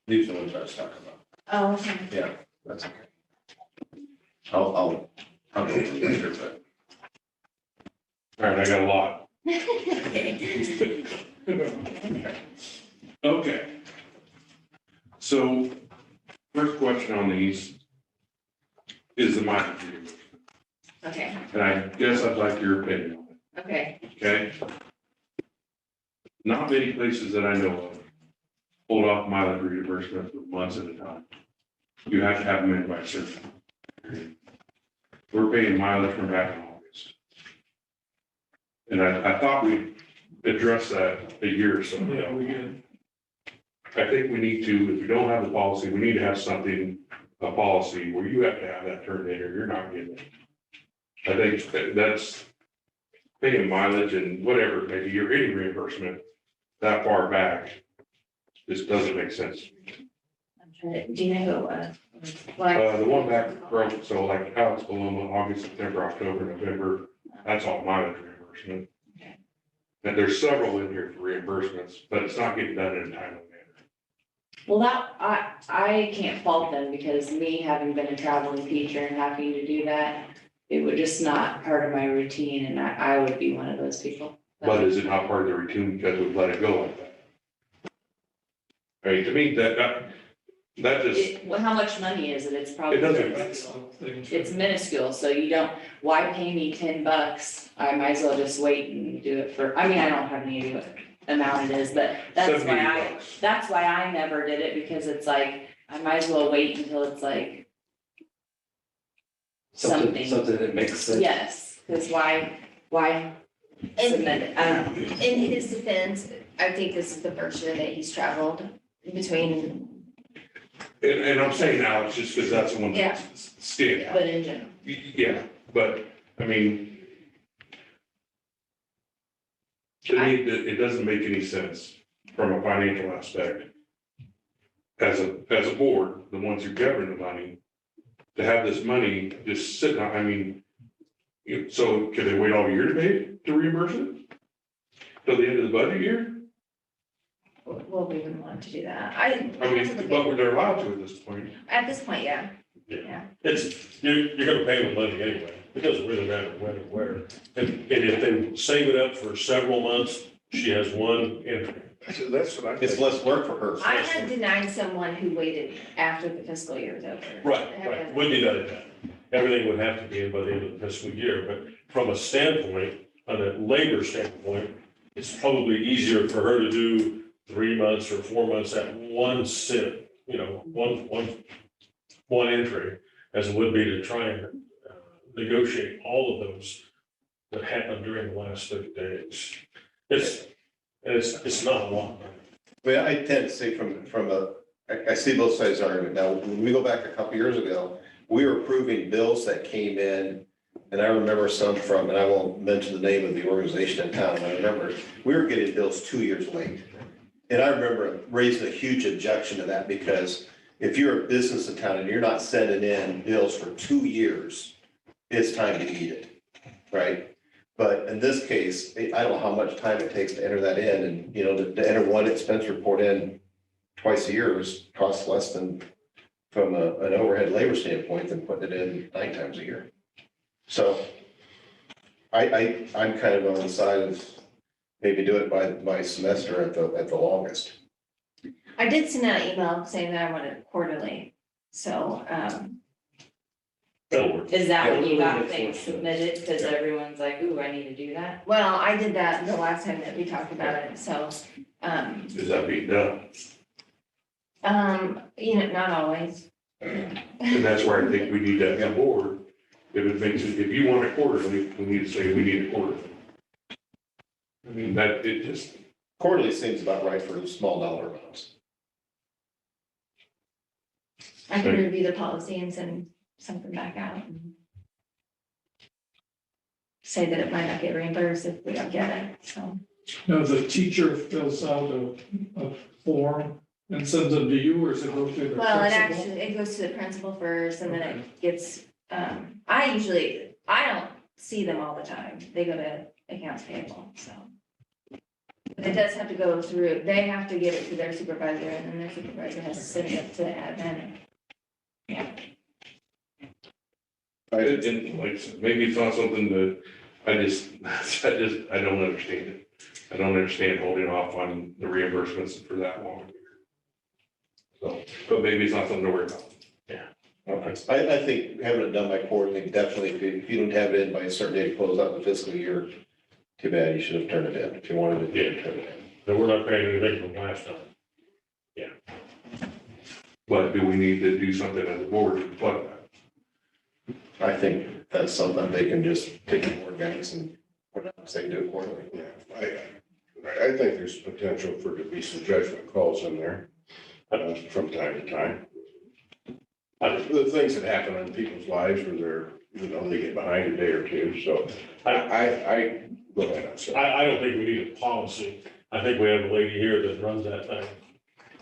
These are the ones I was talking about. Oh, okay. Yeah, that's okay. I'll go through it later, but. All right, I got a lot. Okay. So first question on these is the mileage reimbursement. Okay, And I guess I'd like your opinion on okay. it, okay? Not many places that I know of hold off mileage reimbursement for months at a time. You have to have them in by certain period. We're paying mileage from back in August. And I thought we'd address that a year or so ago. Yeah, we did. I think we need to, if we don't have the policy, we need to have something, a policy where you have to have that turned in or you're not getting it. I think that's paying mileage and whatever, maybe you're getting reimbursement that far back. This doesn't make sense. I'm trying to, do you know who it was? Well, The one back broke, so like Alex Paloma, August, September, October, November, that's all mileage reimbursement. Okay. And there's several in here for reimbursements, but it's not getting done in a timely manner. Well, that, I can't fault them because me having been a traveling teacher and having to do that, it would just not part of my routine and I would be one of those people. But is it not part of the routine because we've let it go like that? I mean, to me, that just, Well, how much money is it? It's probably. it doesn't, It's minuscule, so you don't, why pay me $10? I might as well just wait and do it for, I mean, I don't have any idea what amount it is, but that's why $70. that's why I never did it, because it's like, I might as well wait until it's like something. Something that makes sense. Yes, because why submit it? I don't know. in his defense, I think this is the first year that he's traveled between, and I'm saying Alex, just because that's the one Yeah. that's standing out. but in general. Yeah, but, I mean, to me, it doesn't make any sense from a financial aspect. As a board, the ones who govern the money, to have this money just sitting, I mean, so can they wait all year to pay it, to reimburse it? Till the end of the budget year? Well, we wouldn't want to do that. I mean, but they're allowed to at this point. At this point, yeah. You're gonna pay them money anyway. It doesn't really matter when or where. And if they save it up for several months, she has one entry. That's what I think. It's less work for her. I had denied someone who waited after the fiscal year was over. Right. When did that? Everything would have to be in by the end of the fiscal year, but from a standpoint, on a labor standpoint, it's probably easier for her to do 3 months or 4 months at one sit, one entry, as it would be to try and negotiate all of those that happened during the last 30 days. It's not a lot. Well, I tend to say from I see both sides of the argument. Now, when we go back a couple years ago, we were approving bills that came in. And I remember some from, and I won't mention the name of the organization in town, I remember we were getting bills 2 years late. And I remember raising a huge objection to that because if you're a business in town and you're not sending in bills for 2 years, it's time to eat it, right? But in this case, I don't know how much time it takes to enter that in, and, you know, to enter one expense report in twice a year costs less than, from an overhead labor standpoint, than putting it in 9 times a year. So I'm kind of on the side of maybe do it by semester at the longest. I did send out an email saying that I wanted it quarterly, so, That'll work. Is that when you Yeah. got things submitted? Because everyone's like, ooh, I need to do that. well, I did that the last time that we talked about it, so, Is that being done? you know, not always. And that's where I think we need that on board. If it makes it, if you want it quarterly, we need to say we need it quarterly. I mean, that, it just, Quarterly seems about right for small dollar amounts. I can review the policy and send something back out. And say that it might not get reimbursed if we don't get it, so. Now, the teacher fills out a form and sends them to you, or does it go through the Well, it principal? actually, it goes to the principal first and then it gets, I don't see them all the time. They go to accounts payable, so. But it does have to go through, they have to give it to their supervisor and then their supervisor has to send it to admin. and like, I said, maybe it's not something that I don't understand it. I don't understand holding off on the reimbursements for that long. So, but maybe it's not something to worry about. I think having it done by quarterly, definitely, if you don't have it in by a certain date to close out the fiscal year, too bad, you should have turned it in if you wanted to. Yeah. Turn it in. Then we're not paying anything from last time. But do we need to do something as a board to reflect that? I think that's something they can just take the board guidance and put it on, say do it quarterly. Yeah, I think there's potential for there to be some judgment calls in there from time to time. The things that happen in people's lives where they're, you know, they get behind a day or two, so I go ahead, I'm sorry. I don't think we need a policy. I think we have a lady here that runs that thing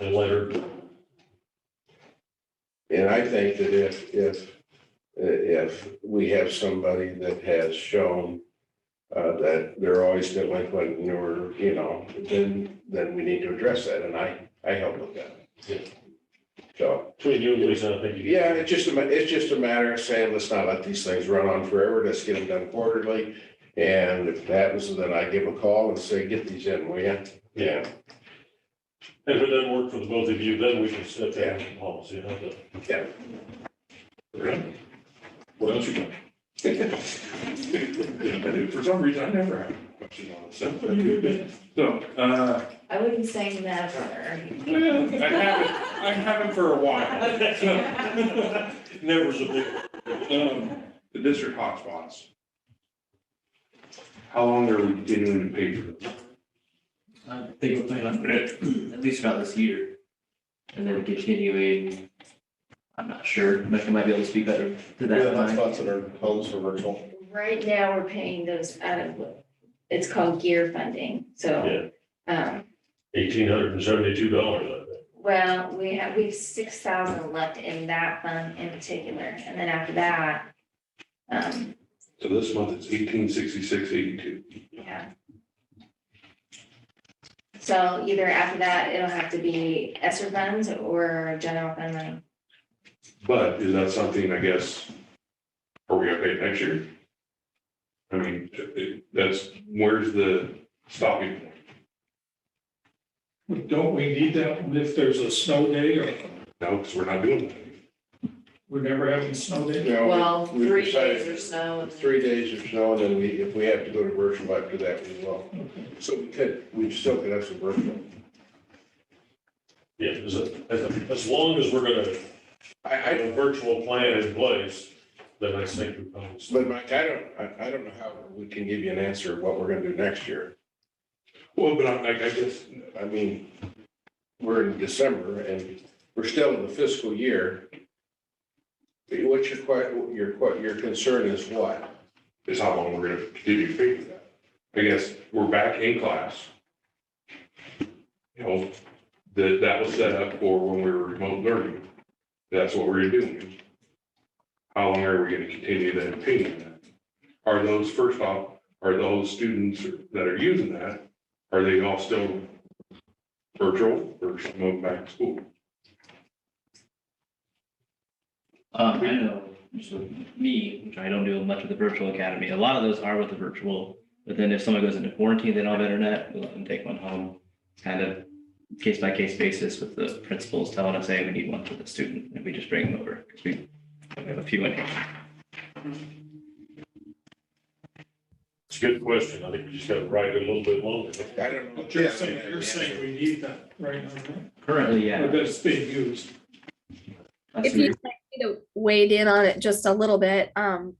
and let her. And I think that if we have somebody that has shown that they're always delinquent and or, you know, then we need to address that, and I help with that. Yeah. So, Between you and Lisa, I think. yeah, it's just a matter of saying, let's not let these things run on forever, let's get them done quarterly. And if it happens, then I give a call and say, get these in, will you? Yeah. If it doesn't work for the both of you, then we can set that in policy. How about Yeah. that? What else you got? For some reason, I never had a question on it. So, I wouldn't say never. well, I haven't for a while. Never's a big. The district hotspots. How long are we continuing to pay for them? I think we're planning on it at least about this year. And then continuing, I'm not sure, Mecca might be able to speak better to We have that. hotspots in our homes for virtual. Right now, we're paying those out of, it's called gear funding, so, $1,872, I think. well, we have 6,000 left in that fund in particular, and then after that, So this month it's 1866.82. yeah. So either after that, it'll have to be ESSER funds or general fund money. But is that something, I guess, are we gonna pay it next year? I mean, that's, where's the stopping point? Don't we need that if there's a snow day, or No, because we're not doing that. we're never having a snow day? No, Well, we 3 decided days or snow. and then- 3 days of snow, and then if we have to go to virtual after that, we will. So we still could have some virtual. Yeah, as long as we're gonna have a virtual plan in place, then I think we probably. But Mike, I don't know how we can give you an answer of what we're gonna do next year. Well, but I guess, I mean, we're in December and we're still in the fiscal year. What's your concern is what? Is how long we're gonna continue to pay for that. I guess we're back in class. You know, that was set up for when we were remote learning. That's what we're doing. How long are we gonna continue that paying that? Are those, first off, are those students that are using that, are they all still virtual or moving back to school? I know, just with me, which I don't do much with the virtual academy, a lot of those are with the virtual, but then if someone goes into quarantine, they don't have internet, we let them take one home, kind of case by case basis with the principals telling us, hey, we need one for the student, and we just bring them over, because we have a few in here. It's a good question. I think we just got to write it a little bit longer. I don't know. But you're saying we need that right now, right? Currently, yeah. Or that it's being used. That's If you the- weighed in on it just a little bit,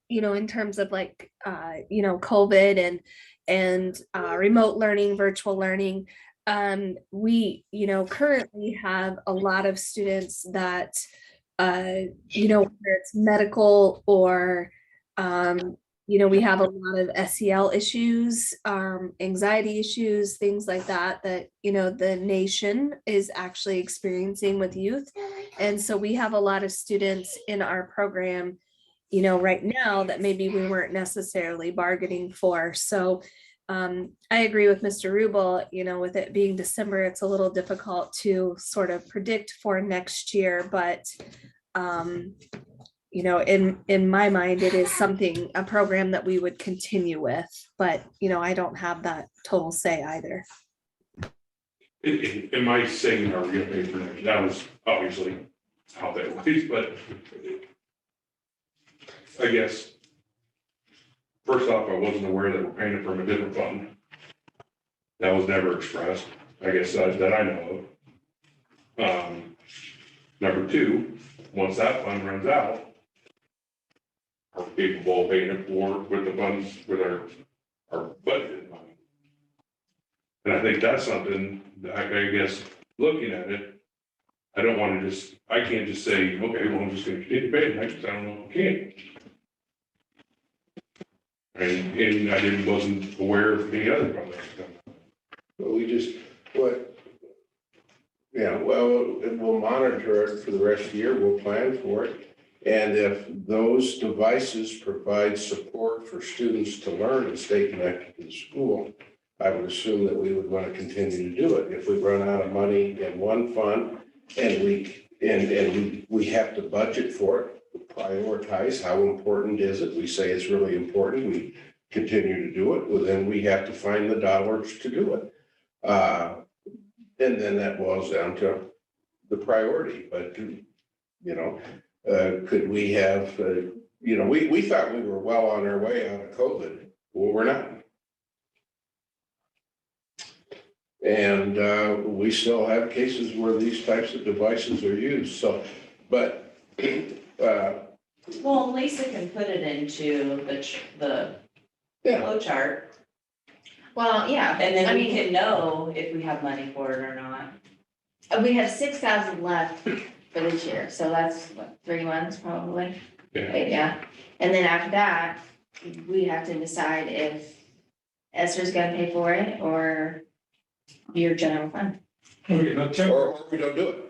in terms of like, COVID and remote learning, virtual learning. We, currently have a lot of students that, whether it's medical or, we have a lot of SEL issues, anxiety issues, things like that, the nation is actually experiencing with youth. And so we have a lot of students in our program, right now that maybe we weren't necessarily bargaining for. So I agree with Mr. Rubel, with it being December, it's a little difficult to sort of predict for next year, but in my mind, it is a program that we would continue with, but, I don't have that total say either. In my saying, are we gonna pay for that? That was obviously how that was, but I guess, first off, I wasn't aware that we're paying it from a different fund. That was never expressed, I guess, that I know of. Number two, once that fund runs out, are we capable of paying it for with the funds, with our budgeted money? And I think that's something that I guess, looking at it, I can't just say, okay, well, I'm just gonna continue to pay it, because I don't know if I can. And I wasn't aware of any other problems. But we'll monitor it for the rest of the year, we'll plan for it. And if those devices provide support for students to learn and stay connected to the school, I would assume that we would want to continue to do it. If we run out of money in one fund and we have to budget for it, prioritize how important is it? We say it's really important. We continue to do it. Well, then we have to find the dollars to do it. And then that boils down to the priority. But, could we have, we thought we were well on our way out of COVID. Well, we're not. And we still have cases where these types of devices are used. So, but Well, Lisa can put it into the flow chart, Well, yeah. and then I we mean, can know if we have money for it or not. we have 6,000 left for this year, so that's what, 3 months probably? Yeah. Right, yeah, and then after that, we have to decide if Esther's gonna pay for it or your general fund. Okay, now Tim, or we don't do it.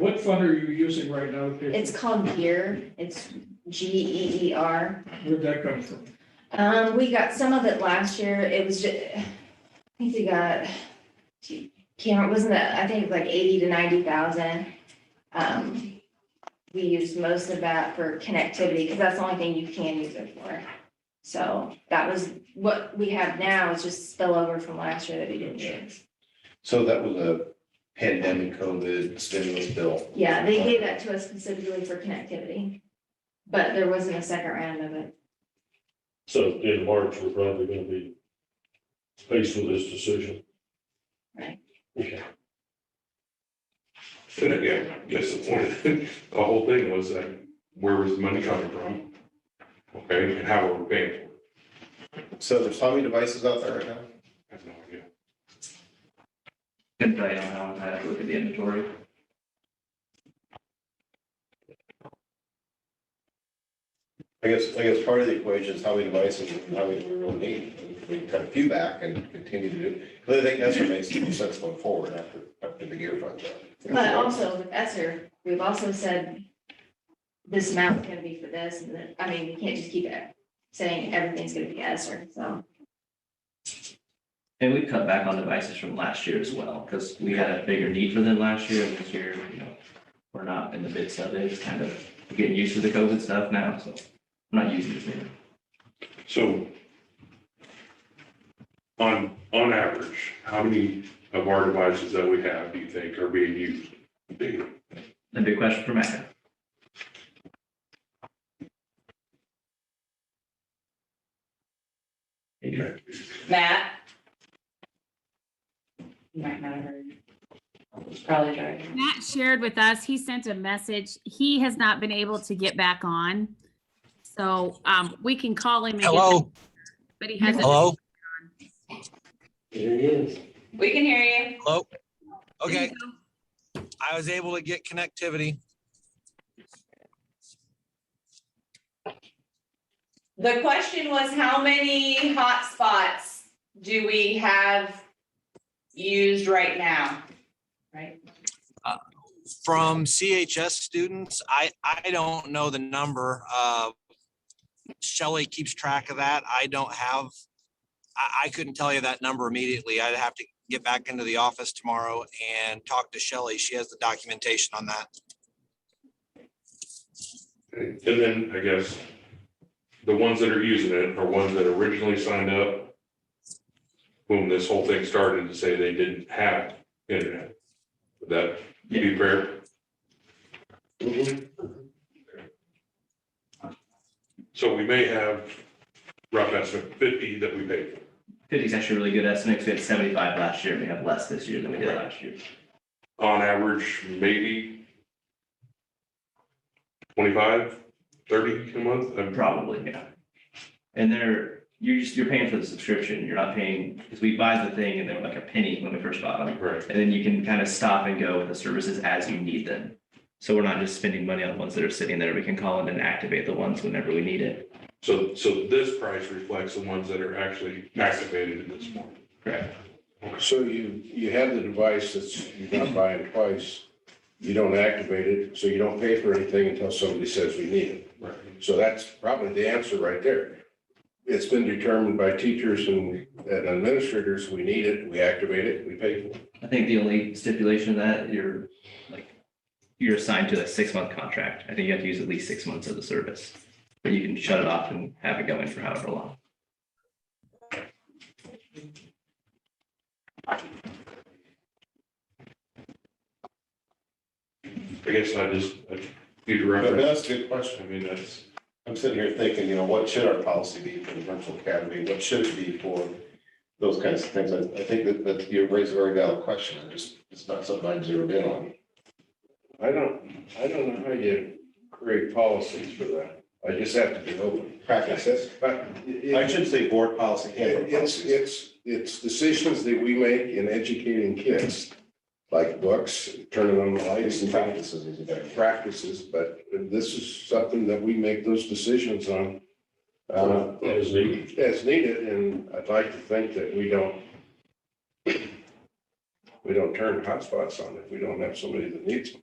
what fund are you using right now? It's called GEER, it's GEER. Where'd that come from? We got some of it last year, it was just, I think we got, wasn't that, I think it was like 80 to 90,000. We used most of that for connectivity, because that's the only thing you can use it for. So that was, what we have now is just spillover from last year that we didn't use. So that was a pandemic COVID stimulus bill. Yeah, they gave that to us specifically for connectivity, but there wasn't a second round of it. So in March, we're probably gonna be faced with this decision. Right. Okay. And again, I guess the point, the whole thing was that, where was the money coming from? Okay, and how were we paying for it? So there's how many devices out there right now? I have no idea. Couldn't tell you on how, I have to look at the inventory. I guess part of the equation is how many devices and how many do we really need. We can cut a few back and continue to do, but I think that's what makes more sense going forward after the gear funds out. But also with ESSER, we've also said this amount is gonna be for this, and then, I mean, we can't just keep saying everything's gonna be ESSER, so. And we cut back on devices from last year as well, because we had a bigger need for them last year, and this year, we're not in the midst of it, it's kind of getting used to the COVID stuff now, so I'm not using it anymore. So on average, how many of our devices that we have do you think are being used? A big question for Matt. Okay. Matt? You might not have heard. He's probably driving. Matt shared with us, he sent a message. He has not been able to get back on. So we can call him. Hello? But he hasn't. Hello? There he is. We can hear you. Hello? Okay. I was able to get connectivity. The question was, how many hotspots do we have used right now? Right? From CHS students, I don't know the number. Shelley keeps track of that. I don't have, I couldn't tell you that number immediately. I'd have to get back into the office tomorrow and talk to Shelley. She has the documentation on that. And then I guess the ones that are using it are ones that originally signed up when this whole thing started to say they didn't have internet. Would that be fair? So we may have rough estimate 50 that we paid for. 50 is actually a really good estimate, because we had 75 last year, and we have less this year than we did last year. On average, maybe 25, 30 a month? Probably, yeah. And you're paying for the subscription, you're not paying, because we buy the thing and they're like a penny when we first bought them. Right. And then you can kind of stop and go with the services as you need them. So we're not just spending money on the ones that are sitting there, we can call in and activate the ones whenever we need it. So this price reflects the ones that are actually activated at this point. Correct. So you have the device that's, you're not buying twice, you don't activate it, so you don't pay for anything until somebody says we need it. Right. So that's probably the answer right there. It's been determined by teachers and administrators, we need it, we activate it, we pay for it. I think the only stipulation of that, you're assigned to a 6-month contract. I think you have to use at least 6 months of the service, but you can shut it off and have it going for however long. I guess I need to But reference. that's a good question. I mean, that's, I'm sitting here thinking, what should our policy be for the virtual academy? What should it be for those kinds of things? I think that you raise a very valid question. It's not something I've zeroed in on. I don't know how you create policies for that. I just have to be open. Practices. But I should say board policy. handbook policies. it's decisions that we make in educating kids, like books, turning on the lights and practices, but this is something that we make those decisions on. as needed. As needed, and I'd like to think that we don't turn hotspots on if we don't have somebody that needs them.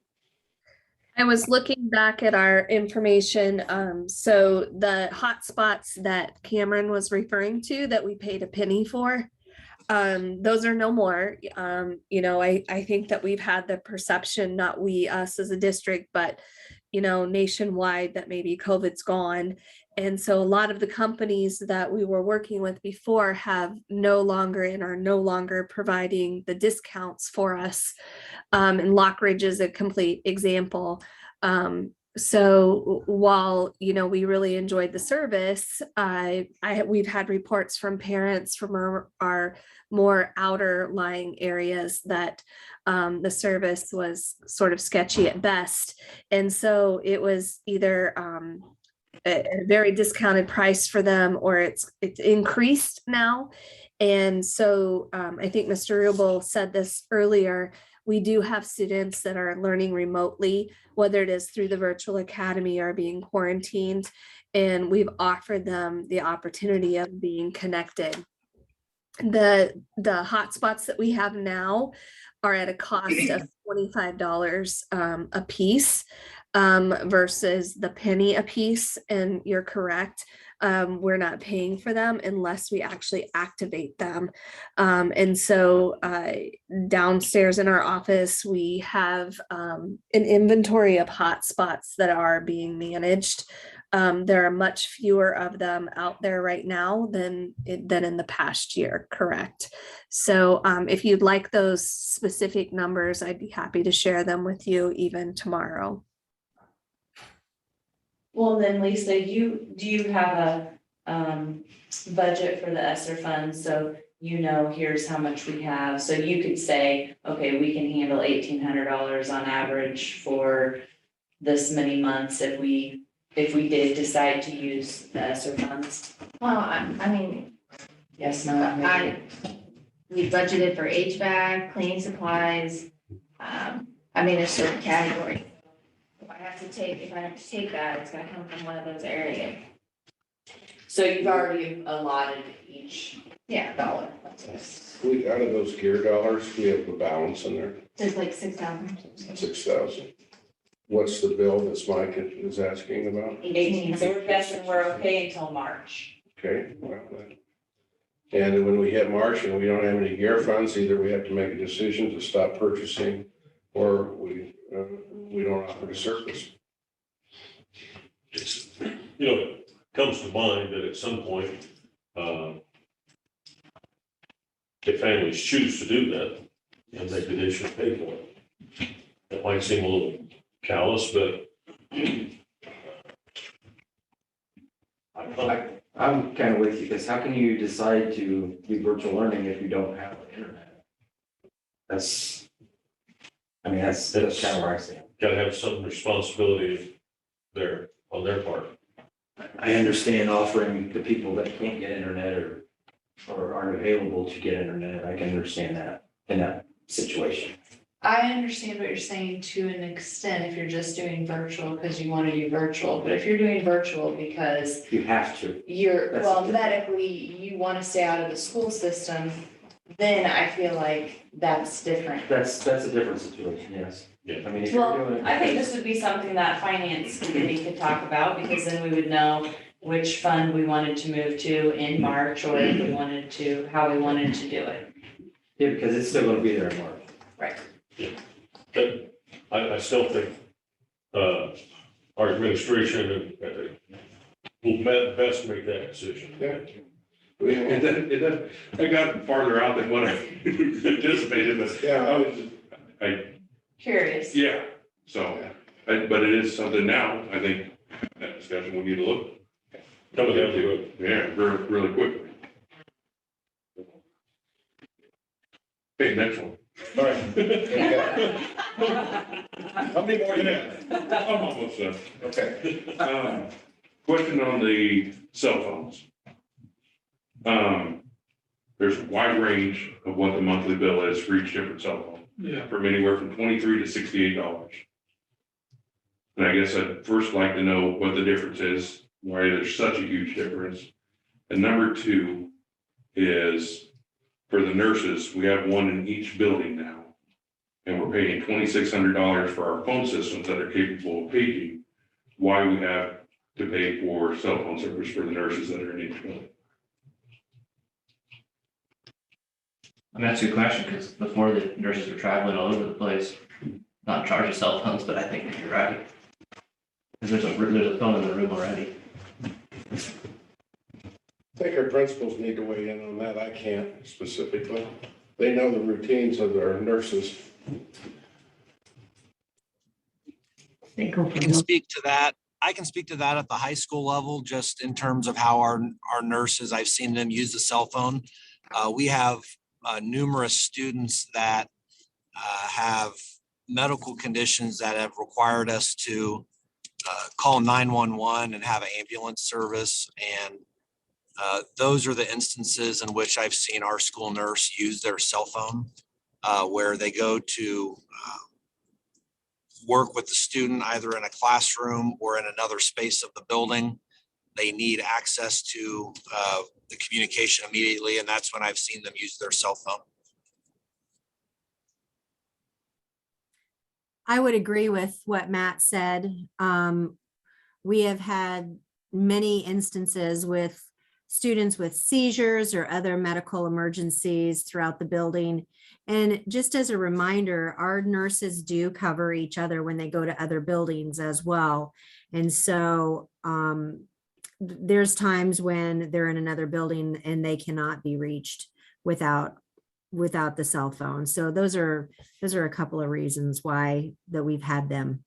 I was looking back at our information. So the hotspots that Cameron was referring to that we paid a penny for, those are no more. I think that we've had the perception, not we, us as a district, but, nationwide, that maybe COVID's gone. And so a lot of the companies that we were working with before have no longer and are no longer providing the discounts for us. And Lockridge is a complete example. So while, we really enjoyed the service, we've had reports from parents from our more outer lying areas that the service was sort of sketchy at best. And so it was either a very discounted price for them, or it's increased now. And so I think Mr. Rubel said this earlier, we do have students that are learning remotely, whether it is through the virtual academy or being quarantined. and we've offered them the opportunity of being connected. The hotspots that we have now are at a cost of $25 a piece versus the penny a piece. And you're correct. We're not paying for them unless we actually activate them. And so downstairs in our office, we have an inventory of hotspots that are being managed. There are much fewer of them out there right now than in the past year, correct? So if you'd like those specific numbers, I'd be happy to share them with you even tomorrow. Well, then Lisa, do you have a budget for the ESSER funds? So you know, here's how much we have. So you could say, okay, we can handle $1,800 on average for this many months if we did decide to use the ESSER funds. Well, I mean, Yes, no. we budgeted for HVAC, cleaning supplies. I mean, there's certain categories. If I have to take that, it's gonna come from one of those areas. So you've already allotted each Yeah, dollar. We, out of those gear dollars, we have a balance in there, there's like 6,000. 6,000. What's the bill that Mike is asking about? 18, so we're guessing we're okay until March. Okay, well, and when we hit March and we don't have any gear funds, either we have to make a decision to stop purchasing or we don't offer the service. It's, it comes to mind that at some point, if families choose to do that, and maybe they should pay for it. That might seem a little callous, but I'm kind of with you, because how can you decide to do virtual learning if you don't have the internet? That's kind of where I see it. gotta have some responsibility there on their part. I understand offering to people that can't get internet or aren't available to get internet. I can understand that in that situation. I understand what you're saying to an extent if you're just doing virtual because you want to do virtual, but if you're doing virtual because You have to. medically, you want to stay out of the school system, then I feel like that's different. That's a different situation, yes. Yeah. I mean, if you're doing it. I think this would be something that finance committee could talk about, because then we would know which fund we wanted to move to in March, or if we wanted to, how we wanted to do it. Yeah, because it's still gonna be there in March. Right. But I still think, our administration will best make that decision. Yeah. I got farther out than what I anticipated, but Yeah. Curious. yeah, so, but it is something now, I think, that discussion we need to look. Coming down to it. Yeah, really quickly. Okay, next one. All right. How many more do you have? I'm almost done. Okay. Question on the cell phones. There's a wide range of what the monthly bill is for each different cell phone. Yeah. From anywhere from $23 to $68. And I guess I'd first like to know what the difference is, why there's such a huge difference. And number two is, for the nurses, we have one in each building now. And we're paying $2,600 for our phone systems that are capable of paging. Why we have to pay for cell phone service for the nurses that are in each building? I mean, that's a good question, because before the nurses were traveling all over the place, not in charge of cell phones, but I think that you're right. Because there's a phone in the room already. I think our principals need to weigh in on that. I can't specifically. They know the routines of our nurses. I can speak to that. I can speak to that at the high school level, just in terms of how our nurses, I've seen them use the cell phone. We have numerous students that have medical conditions that have required us to call 911 and have an ambulance service. And those are the instances in which I've seen our school nurse use their cell phone, where they go to work with the student either in a classroom or in another space of the building. they need access to the communication immediately, and that's when I've seen them use their cell phone. I would agree with what Matt said. We have had many instances with students with seizures or other medical emergencies throughout the building. And just as a reminder, our nurses do cover each other when they go to other buildings as well. And so there's times when they're in another building and they cannot be reached without the cell phone. So those are a couple of reasons why that we've had them.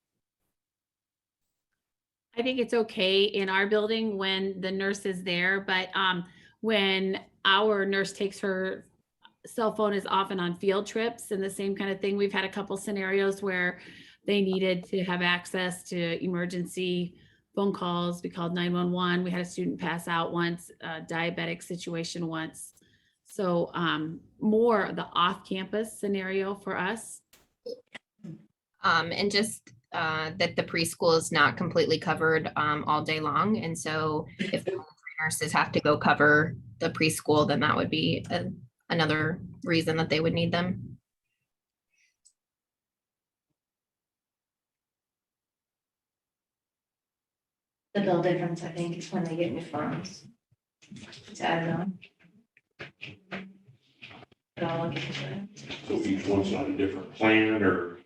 I think it's okay in our building when the nurse is there, but when our nurse takes her cell phone is often on field trips and the same kind of thing. We've had a couple scenarios where they needed to have access to emergency phone calls. We called 911. We had a student pass out once, a diabetic situation once. So more the off-campus scenario for us. And just that the preschool is not completely covered all day long. And so if the nurses have to go cover the preschool, then that would be another reason that they would need them. The bill difference, I think, is when they get new phones. To add on. But I'll look into it. So each one's on a different plan, or?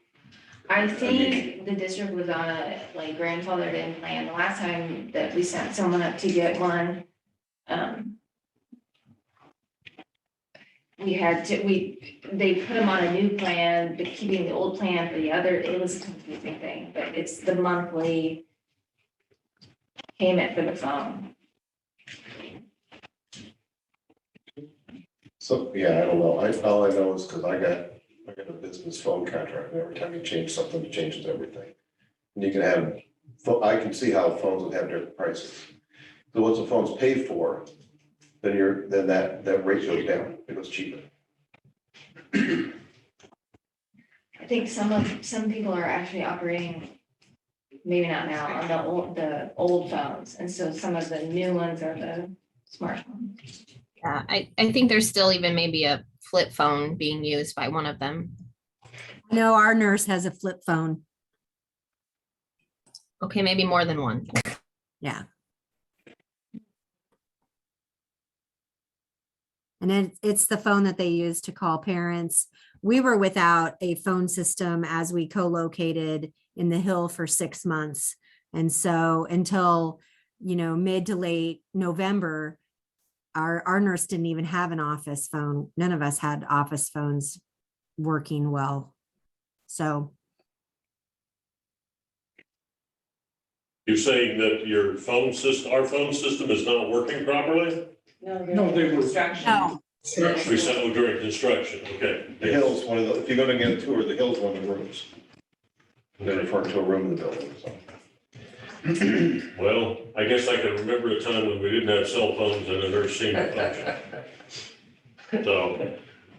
I think the district was on a like grandfathered in plan. The last time that we sent someone up to get one, they put them on a new plan, but keeping the old plan for the other, it was a confusing thing, but it's the monthly payment for the phone. So, yeah, I don't know. All I know is because I got a business phone contract, and every time you change something, it changes everything. And you can have, I can see how phones would have different prices. So once the phone's paid for, then that rate goes down, it goes cheaper. I think some people are actually operating, maybe not now, on the old phones, and so some of the new ones are the smartphones. Yeah, I think there's still even maybe a flip phone being used by one of them. No, our nurse has a flip phone. Okay, maybe more than one. Yeah. And it's the phone that they use to call parents. We were without a phone system as we co-located in the Hill for 6 months. And so until, mid to late November, our nurse didn't even have an office phone. None of us had office phones working well. So. You're saying that your phone system, our phone system is not working properly? No, they were. No. Recently during construction, okay. The Hill's one of the, if you're gonna get a tour, the Hill's one of the rooms. They're referring to a room in the building, so. Well, I guess I can remember a time when we didn't have cell phones and a nurse seemed to function. So,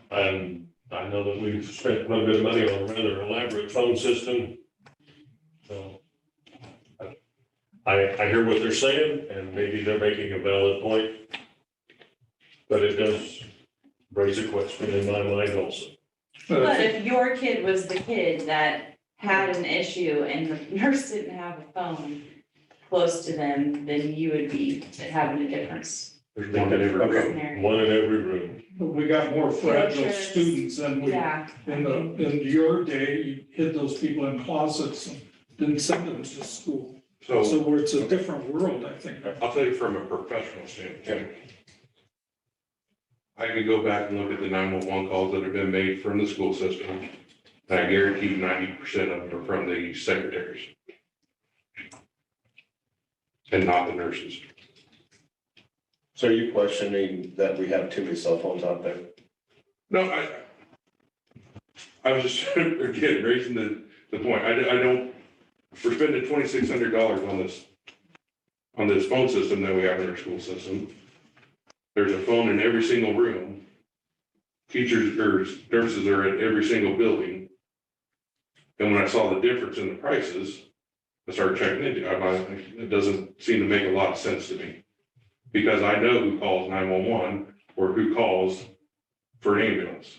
and I know that we've spent quite a bit of money on a rather elaborate phone system. So, I hear what they're saying, and maybe they're making a valid point. But it does raise a question in my mind also. But if your kid was the kid that had an issue and the nurse didn't have a phone close to them, then you would be having a difference. There's one in every room. One in every room. But we got more fragile students than we, Yeah. in your day, you hid those people in closets and didn't send them to school. So where it's a different world, I think. I'll tell you from a professional standpoint. I could go back and look at the 911 calls that have been made from the school system. And I guarantee 90% of them are from the secretaries. And not the nurses. So are you questioning that we have too many cell phones out there? No, I was just, again, raising the point. I don't, we're spending $2,600 on this phone system that we have in our school system. There's a phone in every single room. Teachers or nurses are at every single building. And when I saw the difference in the prices, I started checking into it. It doesn't seem to make a lot of sense to me. Because I know who calls 911 or who calls for an ambulance.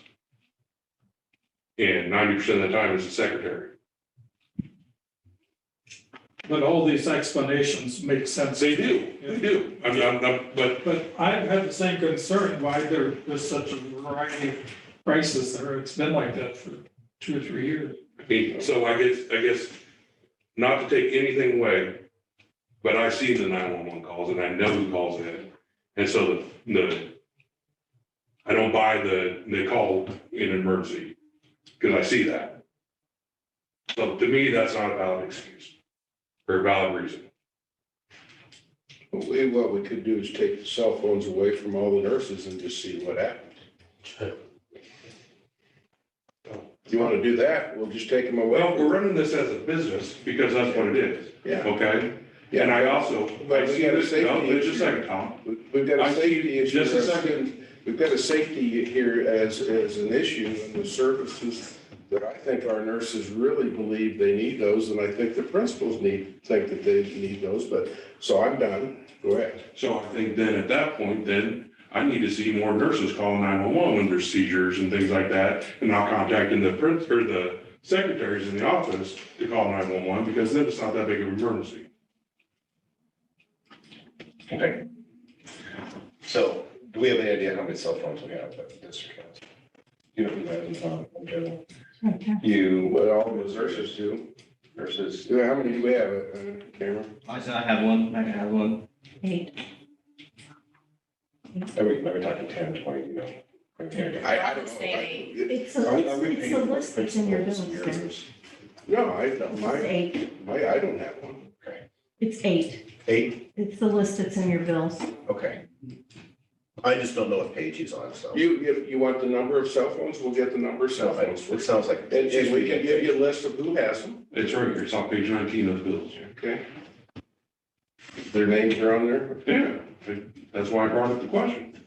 And 90% of the time it's the secretary. But all these explanations make sense. They do. But I've had the same concern why there's such a variety of prices there. It's been like that for 2 or 3 years. So I guess, not to take anything away, but I see the 911 calls and I know who calls in. And so I don't buy they called in an emergency because I see that. So to me, that's not a valid excuse or a valid reason. What we could do is take the cell phones away from all the nurses and just see what happens. If you want to do that, we'll just take them away. Well, we're running this as a business because that's what it is. Yeah. Okay? Yeah. And I also, But I we see got a this, safety no, just a issue. second, Tom. We've got I a see- safety issue. just a second. We've got a safety here as an issue in the services that I think our nurses really believe they need those, and I think the principals think that they need those, but, so I'm done. Go ahead. So I think then at that point, then I need to see more nurses call 911 when there's seizures and things like that, and not contacting the or the secretaries in the office to call 911 because then it's not that big of an emergency. Okay. So do we have any idea how many cell phones we have at the district council? You know, in general. Well, all the nurses do. Nurses. Yeah, how many do we have, Cameron? I said I have one, I can have one. 8. Are we talking 10, 20, you know? I don't know. It's Are we- a list that's in your bills, Sarah. No, I don't. It's 8. I don't have one. It's 8. 8? It's the list that's in your bills. Okay. I just don't know what page he's on, so. You want the number of cell phones? We'll get the number of cell No, phones. it sounds like. And we can give you a list of who has them. It's right here. It's on page 19 of the bills. Okay. Their names are on there? Yeah, that's why I brought up the question.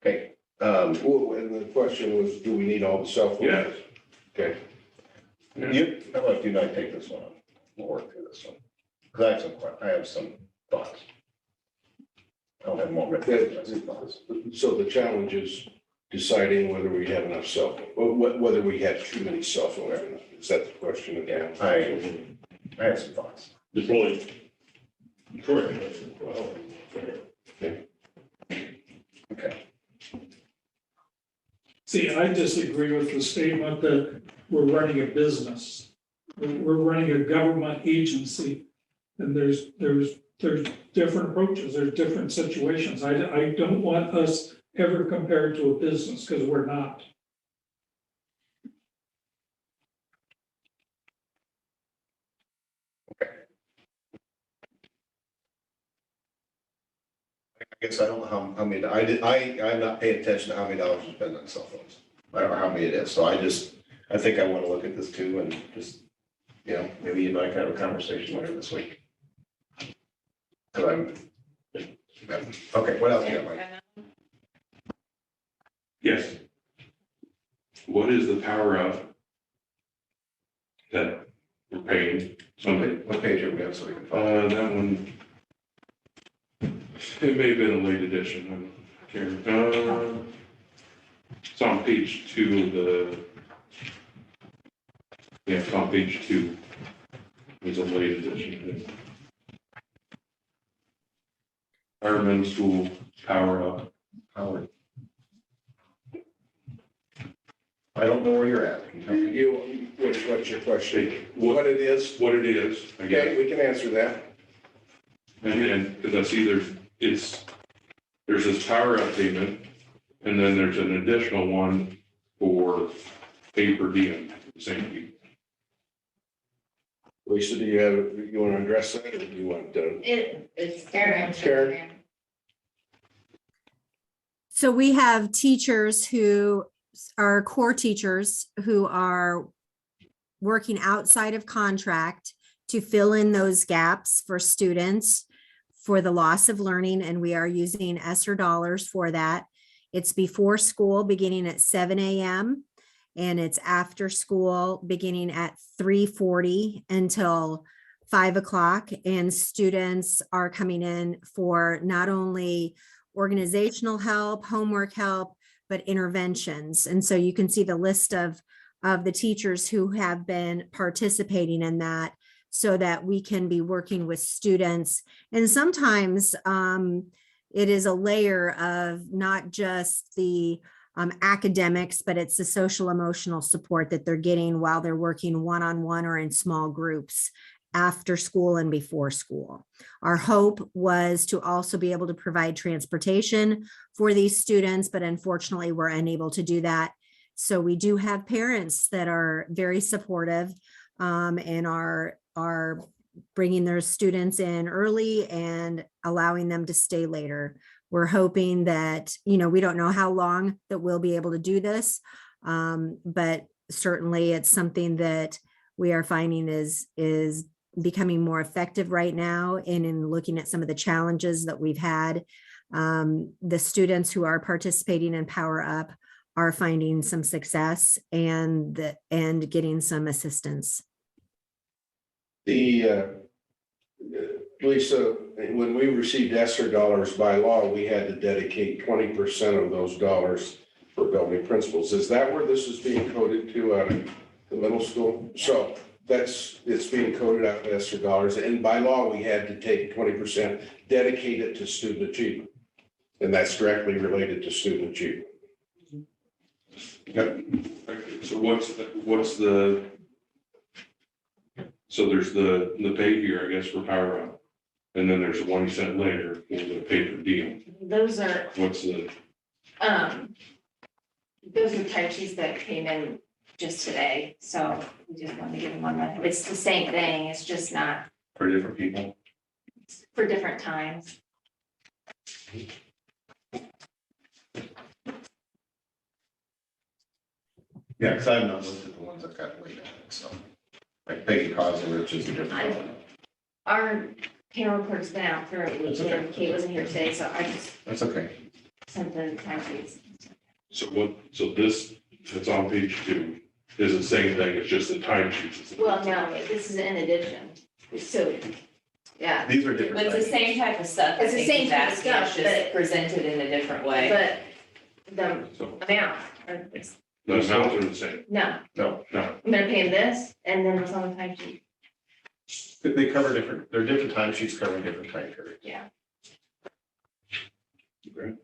Okay. Well, and the question was, do we need all the cell phones? Yes. Okay. How about you and I take this one on? We'll work through this one. Because I have some thoughts. I don't have more written. I have some thoughts. So the challenge is deciding whether we have enough cell phone, whether we have too many cell phones. Is that the question again? I have some thoughts. It's really correct. Okay. See, I disagree with the statement that we're running a business. We're running a government agency, and there's different approaches, there's different situations. I don't want us ever compared to a business, because we're not. I guess I don't know how many, I'm not paying attention to how many dollars we spend on cell phones. I don't know how many it is, so I think I want to look at this too and just, you know, maybe you and I can have a conversation later this week. Cause okay, what else you got, Mike? Yes. What is the power of that we're paying somebody? What page are we on so we can find? That one. It may have been a late edition. I can't remember. It's on page 2 of the. Yeah, it's on page 2. It's a late edition. Ironman School Power Up. Howard. I don't know where you're at. What's your question? What it is? What it is. I guess. Okay, we can answer that. And because I see there's this power up payment, and then there's an additional one for pay per diem, same fee. Lisa, do you want to address that, or do you want It's Karen. Karen? So we have teachers who are core teachers who are working outside of contract to fill in those gaps for students for the loss of learning, and we are using ESSER dollars for that. It's before school, beginning at 7 a.m. and it's after school beginning at 3:40 until 5 o'clock. And students are coming in for not only organizational help, homework help, but interventions. And so you can see the list of the teachers who have been participating in that, so that we can be working with students. And sometimes it is a layer of not just the academics, but it's the social emotional support that they're getting while they're working one-on-one or in small groups after school and before school. Our hope was to also be able to provide transportation for these students, but unfortunately we're unable to do that. So we do have parents that are very supportive and are bringing their students in early and allowing them to stay later. We're hoping that, we don't know how long that we'll be able to do this, but certainly it's something that we are finding is becoming more effective right now. And in looking at some of the challenges that we've had, the students who are participating in Power Up are finding some success and getting some assistance. Lisa, when we received ESSER dollars by law, we had to dedicate 20% of those dollars for building principals. Is that where this is being coded to out of the middle school? So it's being coded out of ESSER dollars. And by law, we had to take 20%, dedicate it to student achievement. And that's directly related to student achievement. Yep. So so there's the pay here, I guess, for Power Up. And then there's one you sent later for the paper deal. Those are, What's the, those are type sheets that came in just today, so we just wanted to give them one. It's the same thing, it's just not for different people? for different times. Yeah, because I've not looked at the ones that got laid on it, so. Like Peggy Causing, which is a different one. Our payroll clerk's been out for a week, and Kate wasn't here today, so I just That's okay. sent the time sheets. So this, that's on page 2, is the same thing, it's just the time sheets. Well, no, this is in addition, so, yeah. These are different. But it's the things. same type of stuff. I It's the think same he's type of asking, stuff, it's just presented in a different way. But the amount, it's, The amounts are the same. no, No, No. I'm gonna pay him this, and then it's on the time sheet, they cover different, they're different timesheets covering different time periods. yeah. Okay.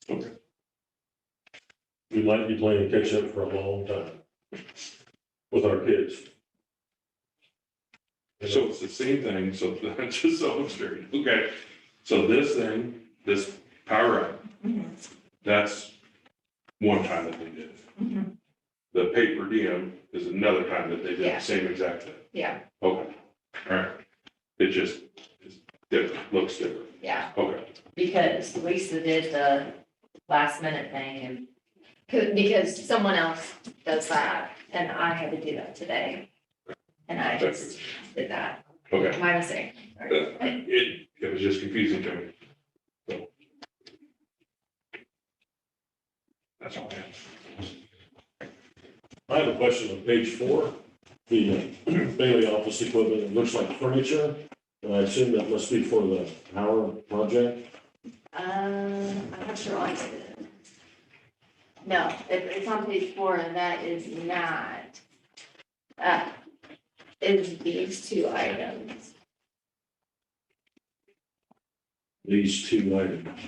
Okay. We might be playing catch up for a long time with our kids. So it's the same thing, so just so I'm straight, okay. So this thing, this Power Up, that's one time that they did it. The pay per diem is another time that they did Yeah. the same exact thing. Yeah, Okay, all right. It just is different, looks different. yeah, Okay, Because Lisa did the last minute thing and because someone else does that, and I had to do that today. And I just did that, okay. my mistake. Sorry. It was just confusing to me. So. That's all I have. I have a question on page 4, the Bailey office equipment, it looks like furniture. And I assume that must be for the power project. I'm not sure I did it. No, it's on page 4, and that is not. It's these two items. These 2 items.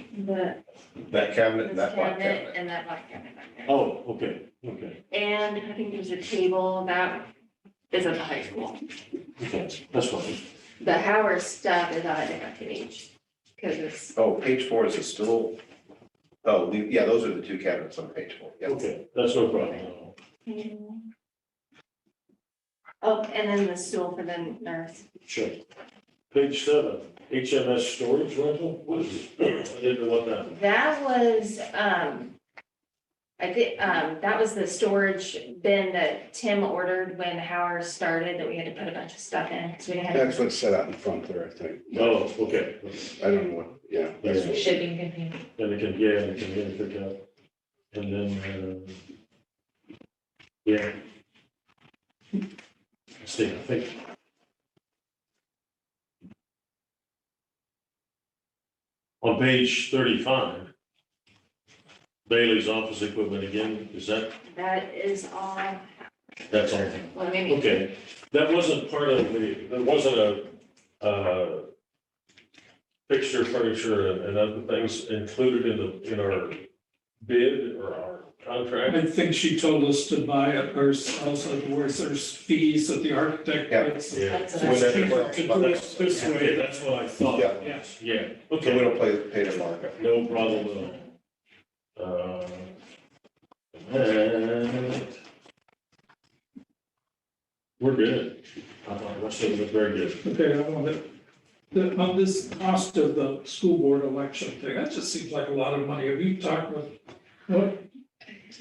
That cabinet, and This that black cabinet cabinet. and that black cabinet back there. Oh, okay, okay. And I think there's a table that is at the high school. Okay, that's fine. The Howard stuff is on a different page, because it's, Oh, page 4 is it still? Oh, yeah, those are the 2 cabinets on page 4. Yeah. Okay, that's no problem. oh, and then the stool for the nurse. Sure. Page 7, HMS storage rental, what is it? I didn't know what that was. That was, I think, that was the storage bin that Tim ordered when Howard started, that we had to put a bunch of stuff in, because we didn't have. That's what's set out in front there, I think. Oh, okay. I don't know what, yeah. that's what- shipping container. And it can, yeah, it can pick up. And then, yeah. Let's see, I think. On page 35, Bailey's office equipment again, is that, That is all. that's all? Well, maybe. Okay, that wasn't part of there wasn't a fixture, furniture and other things included in our bid or our contract? I think she told us to buy it ourselves, otherwise there's fees that the architect gets. Yeah. It's cheaper to do it this Okay, way. that's what I thought. Yeah. Yes. Yeah, So we okay, don't pay the markup. no problem at all. And we're good. I thought the rest of it was very good. Okay, I want to, on this cost of the school board election thing, that just seems like a lot of money. Have you talked with, what,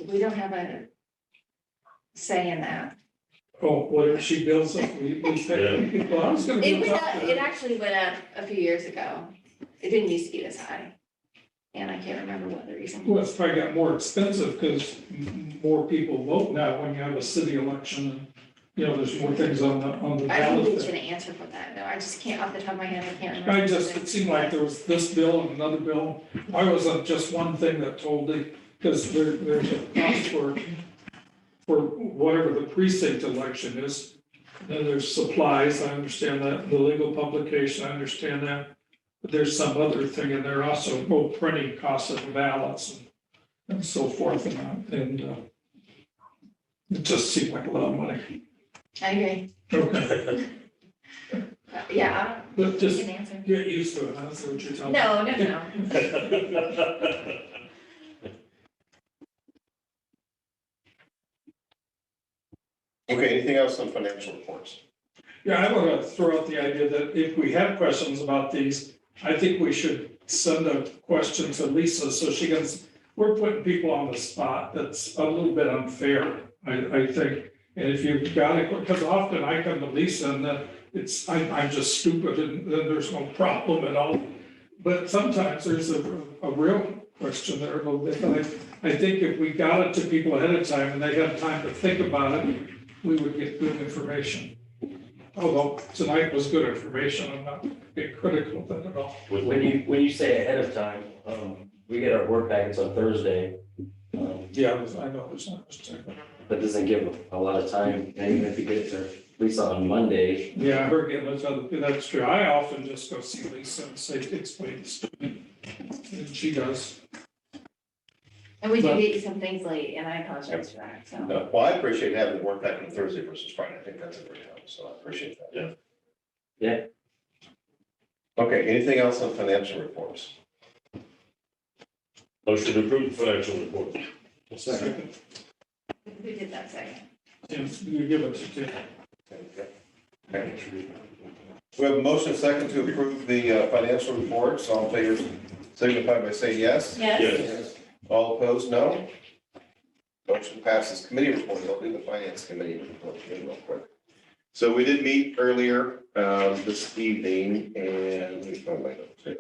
We don't have a say in that. whatever she bills us, we pay. Well, I was gonna. It go went talk up, to it her. actually went up a few years ago. It didn't used to be this high. And I can't remember what the reason Well, was. it's probably got more expensive because more people vote now when you have a city election and, you know, there's more things on the I think ballot. he's gonna answer for that, though. I just can't, off the top of my head, I can't remember. I just, it seemed like there was this bill and another bill. Why wasn't just one thing that told the, because there's a cost for whatever the precinct election is. Then there's supplies, I understand that, the legal publication, I understand that. But there's some other thing in there also, printing costs of the ballots and so forth and it just seemed like a lot of money. I agree. Okay, Yeah, but I just can answer. get used to it, that's what you're telling me. No, no, no. Okay, anything else on financial reports? Yeah, I want to throw out the idea that if we have questions about these, I think we should send a question to Lisa so she can, we're putting people on the spot. That's a little bit unfair, I think. And if you've got it, because often I come to Lisa and then I'm just stupid and then there's no problem at all. But sometimes there's a real question there a little bit. I think if we got it to people ahead of time and they had time to think about it, we would get good information. Although tonight was good information, I'm not being critical of that at all. When you say ahead of time, we get our work packets on Thursday. Yeah, I know there's not much time. That doesn't give a lot of time, and even if you get it to Lisa on Monday. Yeah, her getting those other, that's true. I often just go see Lisa and say, explain this to me. And she does. And we But- do get you some things late, and I apologize for that, so. Well, I appreciate having the work back on Thursday versus Friday. I think that's a great help, so I appreciate that. Yeah. Okay, anything else on financial reports? Motion to approve the financial report. Second. Who did that second? Tim, you give it to Tim. Okay. We have a motion second to approve the financial reports. All in favor, signify by saying yes. Yes. All opposed, no. Motion passes. Committee report, I'll do the finance committee report real quick. So we did meet earlier this evening and let me find my notes here.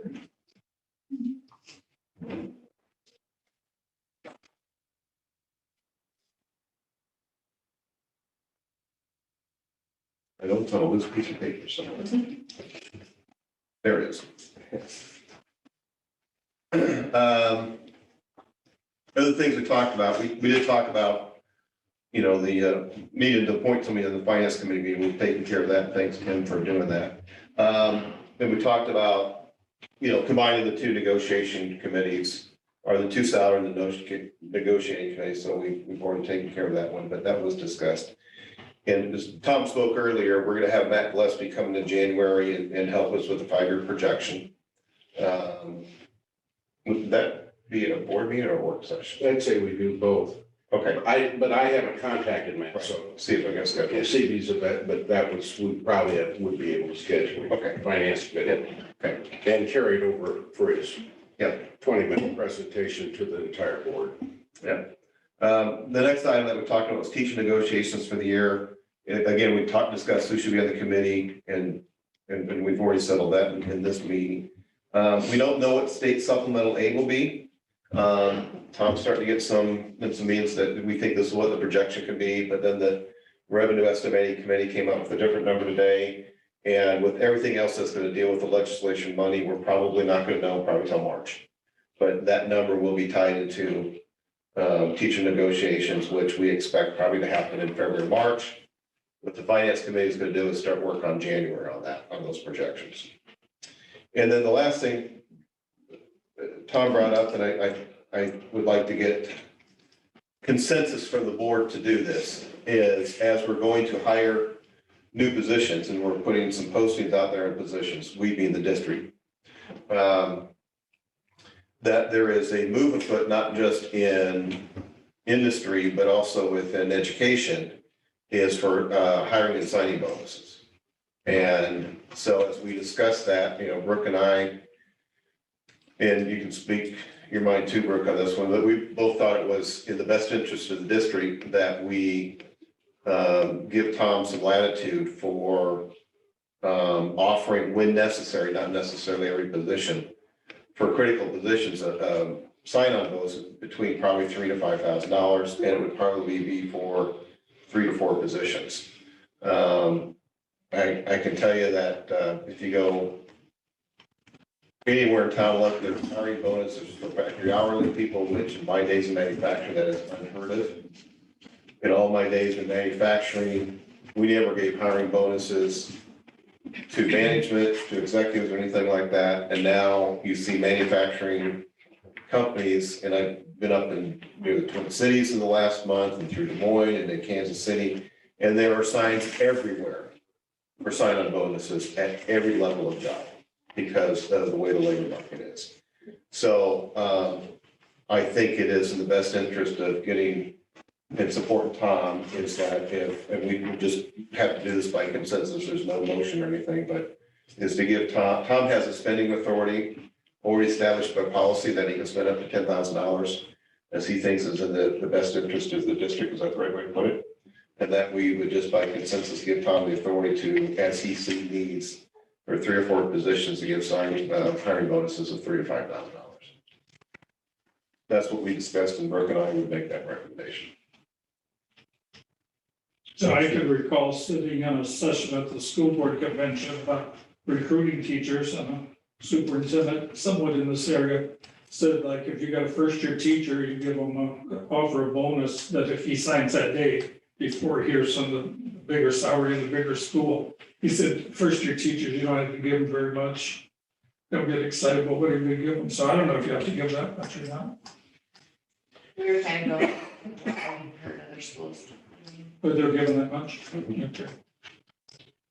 I don't know this piece of paper somewhere. There it is. Other things we talked about, we did talk about, you know, the needed to appoint somebody to the finance committee meeting. We've taken care of that. Thanks, Tim, for doing that. Then we talked about, you know, combining the two negotiation committees or the two salary and the negotiating committee. So we've already taken care of that one, but that was discussed. And as Tom spoke earlier, we're gonna have Matt Gillespie come in January and help us with the 5-year projection. Would that be a board meeting or a work session? I'd say we do both. Okay. But I haven't contacted Matt, so. See if I can schedule. Yeah, see if he's a bit, but that was, we probably would be able to schedule. Okay. Finance committee. Okay. And carry it over for his. Yeah. 20-minute presentation to the entire board. Yeah. The next item that we talked about was teacher negotiations for the year. And again, we discussed who should be on the committee and we've already settled that in this meeting. We don't know what state supplemental aid will be. Tom's starting to get some means that we think this is what the projection could be, but then the revenue estimating committee came up with a different number today. And with everything else that's going to deal with the legislation money, we're probably not going to know probably till March. But that number will be tied into teacher negotiations, which we expect probably to happen in February, March. What the finance committee is going to do is start work on January on that, on those projections. And then the last thing Tom brought up, and I would like to get consensus from the board to do this, is as we're going to hire new positions and we're putting some postings out there in positions, we being the district, that there is a move afoot, not just in industry, but also within education, is for hiring and signing bonuses. And so as we discuss that, you know, Brooke and I, and you can speak your mind too, Brooke, on this one, but we both thought it was in the best interest of the district that we give Tom some latitude for offering when necessary, not necessarily every position, for critical positions, sign-on bonuses between probably $3,000 to $5,000, and it would probably be for 3 to 4 positions. I can tell you that if you go anywhere in town, look, there's hiring bonuses for factory hourly people, which in my days in manufacturing, that is unheard of. In all my days in manufacturing, we never gave hiring bonuses to management, to executives, or anything like that. And now you see manufacturing companies, and I've been up in near the Twin Cities in the last month and through Des Moines and in Kansas City, and there are signs everywhere for sign-on bonuses at every level of job because of the way the labor market is. So I think it is in the best interest of getting and supporting Tom is that if, and we just have to do this by consensus, there's no motion or anything, but is to give Tom has a spending authority already established by policy that he can spend up to $10,000 as he thinks is in the best interest of the district. Is that the right way to put it? And that we would just by consensus give Tom the authority to, as he sees needs, for 3 or 4 positions to give hiring bonuses of $3,000 to $5,000. That's what we discussed, and Brooke and I would make that recommendation. So I can recall sitting on a session at the school board convention about recruiting teachers, and a superintendent somewhat in this area said, like, if you got a first-year teacher, you give them offer a bonus that if he signs that day before he hears some of the bigger salary in the bigger school. He said, first-year teachers, you don't have to give them very much. They'll get excited about what you're gonna give them. So I don't know if you have to give that much or not. We were kind of going, heard other schools. But they're giving that much. Okay.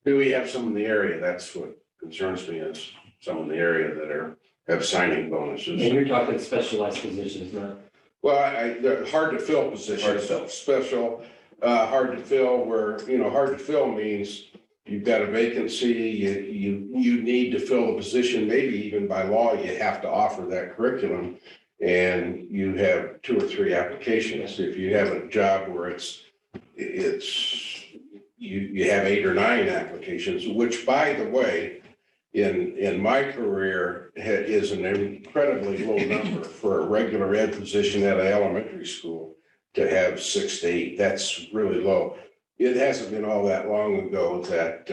Do we have some in the area? That's what concerns me, is some in the area that have signing bonuses. And you're talking specialized positions, not. Well, they're hard to fill positions. Hard to fill. Special, hard to fill, where, you know, hard to fill means you've got a vacancy, you need to fill a position, maybe even by law, you have to offer that curriculum. And you have 2 or 3 applications. If you have a job where you have 8 or 9 applications, which, by the way, in my career is an incredibly low number for a regular ed position at an elementary school to have 6 to 8. That's really low. It hasn't been all that long ago that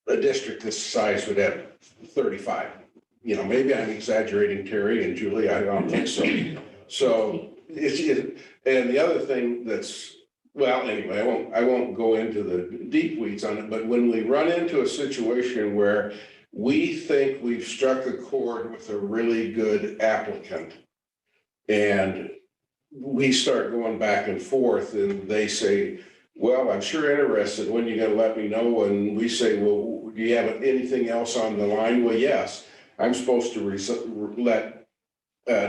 a district this size would have 35. You know, maybe I'm exaggerating, Terry and Julie, I don't think so. So and the other thing that's, well, anyway, I won't go into the deep weeds on it, but when we run into a situation where we think we've struck a chord with a really good applicant and we start going back and forth and they say, well, I'm sure interested, when you gonna let me know? And we say, well, do you have anything else on the line? Well, yes, I'm supposed to let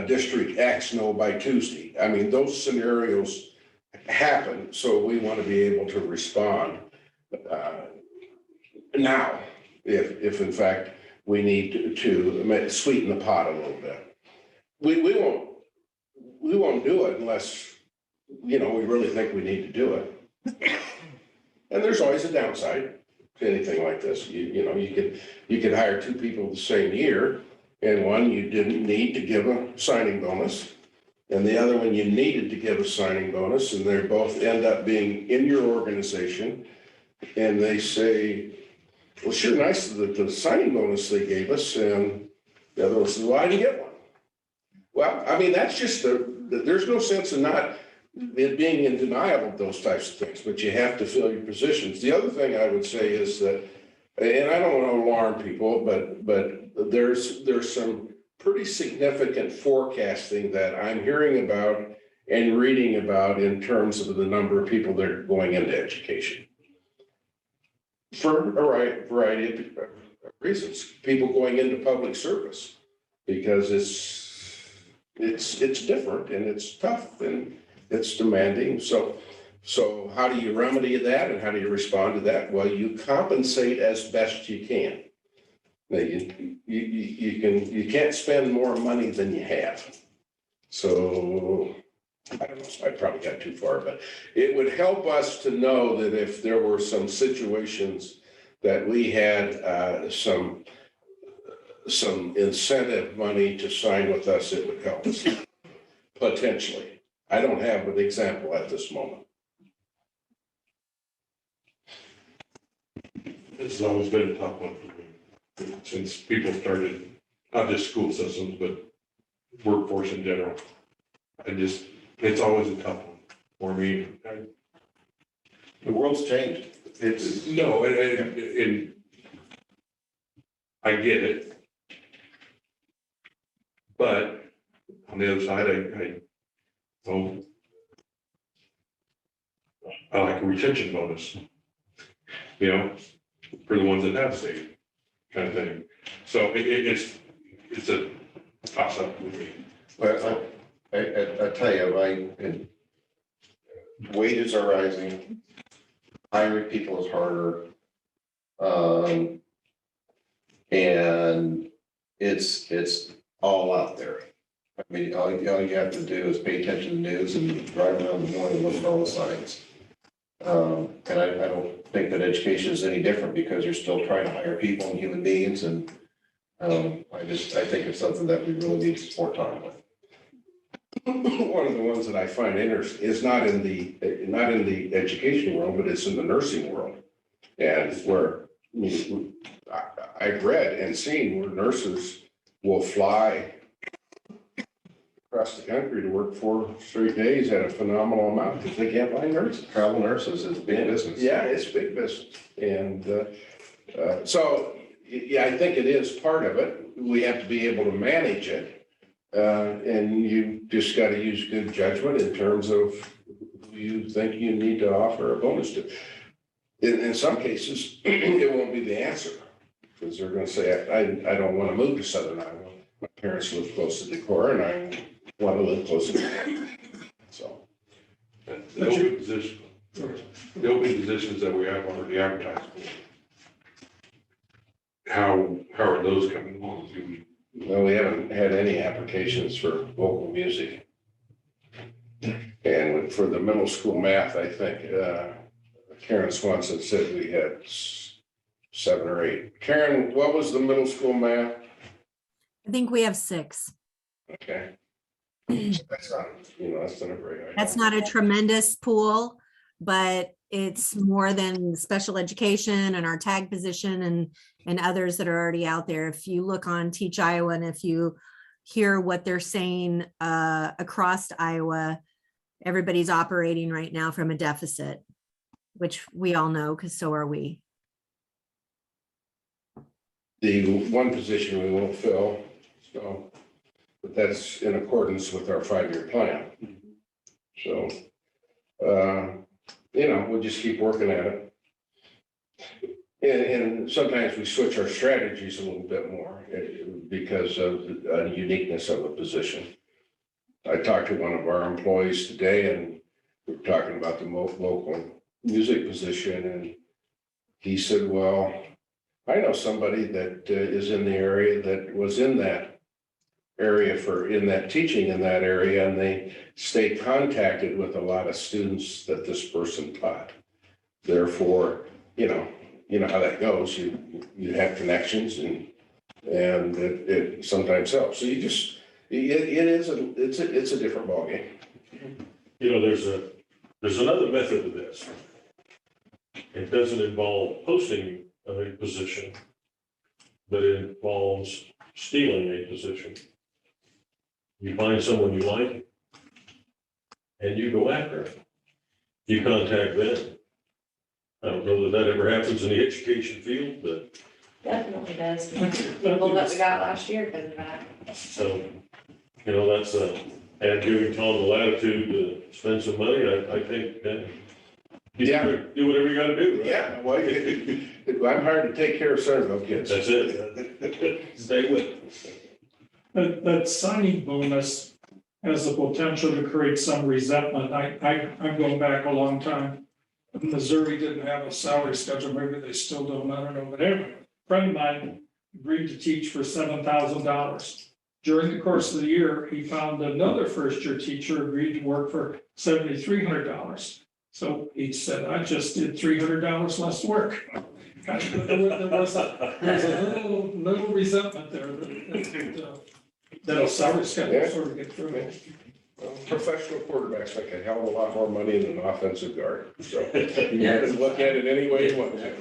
District X know by Tuesday. I mean, those scenarios happen, so we want to be able to respond now, if in fact we need to sweeten the pot a little bit. We won't do it unless, you know, we really think we need to do it. And there's always a downside to anything like this. You know, you could hire 2 people the same year And one you didn't need to give a signing bonus. And the other one you needed to give a signing bonus, and they both end up being in your organization. And they say, well, sure, nice that the signing bonus they gave us, and the other one says, well, I didn't get one. Well, I mean, that's just there's no sense in not it being in denial of those types of things, but you have to fill your positions. The other thing I would say is that, and I don't want to alarm people, but there's some pretty significant forecasting that I'm hearing about and reading about in terms of the number of people that are going into education. For a variety of reasons, people going into public service, because it's different and it's tough and it's demanding. So how do you remedy that and how do you respond to that? Well, you compensate as best you can. Now, you can't spend more money than you have. So I don't know, I probably got too far, but it would help us to know that if there were some situations that we had some incentive money to sign with us, it would help us potentially. I don't have an example at this moment. This has always been a tough one for me, since people started, not just school systems, but workforce in general. It's always a tough one for me. The world's changed. No, and I get it. But on the other side, I like a retention bonus, for the ones that have stayed, kind of thing. So it's a toss up with me. But I tell you, wages are rising, hiring people is harder. And it's all out there. I mean, all you have to do is pay attention to the news and drive around the morning and look at all the signs. And I don't think that education is any different, because you're still trying to hire people and human beings, and I think it's something that we really need to spend time with. One of the ones that I find interesting is not in the education world, but it's in the nursing world. And where, I've read and seen where nurses will fly across the country to work 4 straight days at a phenomenal amount because they can't find nurses. Travel nurses is big business. Yeah, it's big business. And so, yeah, I think it is part of it. We have to be able to manage it. And you just got to use good judgment in terms of who you think you need to offer a bonus to. In some cases, it won't be the answer, because they're going to say, I don't want to move to Southern Iowa. My parents live close to Decorah, and I want to live close to them. So. The open positions that we have already advertised for, how are those coming along? Well, we haven't had any applications for vocal music. And for the middle school math, I think Karen Swanson said we had 7 or 8. Karen, what was the middle school math? I think we have 6. Okay. That's not, that's not a very high. That's not a tremendous pool, but it's more than special education and our tag position and others that are already out there. If you look on Teach Iowa and if you hear what they're saying across Iowa, everybody's operating right now from a deficit, which we all know, because so are we. The one position we won't fill, so, but that's in accordance with our 5-year plan. So, we'll just keep working at it. And sometimes we switch our strategies a little bit more because of the uniqueness of a position. I talked to one of our employees today, and we were talking about the local music position, and he said, well, I know somebody that is in the area that was in that area in that teaching in that area, and they stayed contacted with a lot of students that this person taught. Therefore, you know how that goes. You have connections, and And it sometimes helps. So you just, it's a different ballgame. You know, there's another method to this. It doesn't involve posting a position, but it involves stealing a position. You find someone you like, and you go after it. You contact them. I don't know that ever happens in the education field, but Definitely does. People that we got last year because of that. so, you know, that's and giving Tom the latitude to spend some money, I think, do whatever you gotta do, right? Yeah, well, I'm hired to take care of Centerville kids. That's it. Stay with it. That signing bonus has the potential to create some resentment. I'm going back a long time. Missouri didn't have a salary schedule, maybe they still don't, I don't know, but anyway, a friend of mine agreed to teach for $7,000. During the course of the year, he found another first-year teacher agreed to work for $7,300. So he said, I just did $300 less work. There was a little resentment there that a salary schedule sort of get through it. Professional quarterbacks make a hell of a lot more money than an offensive guard, so you Yeah. can look at it any way you want to.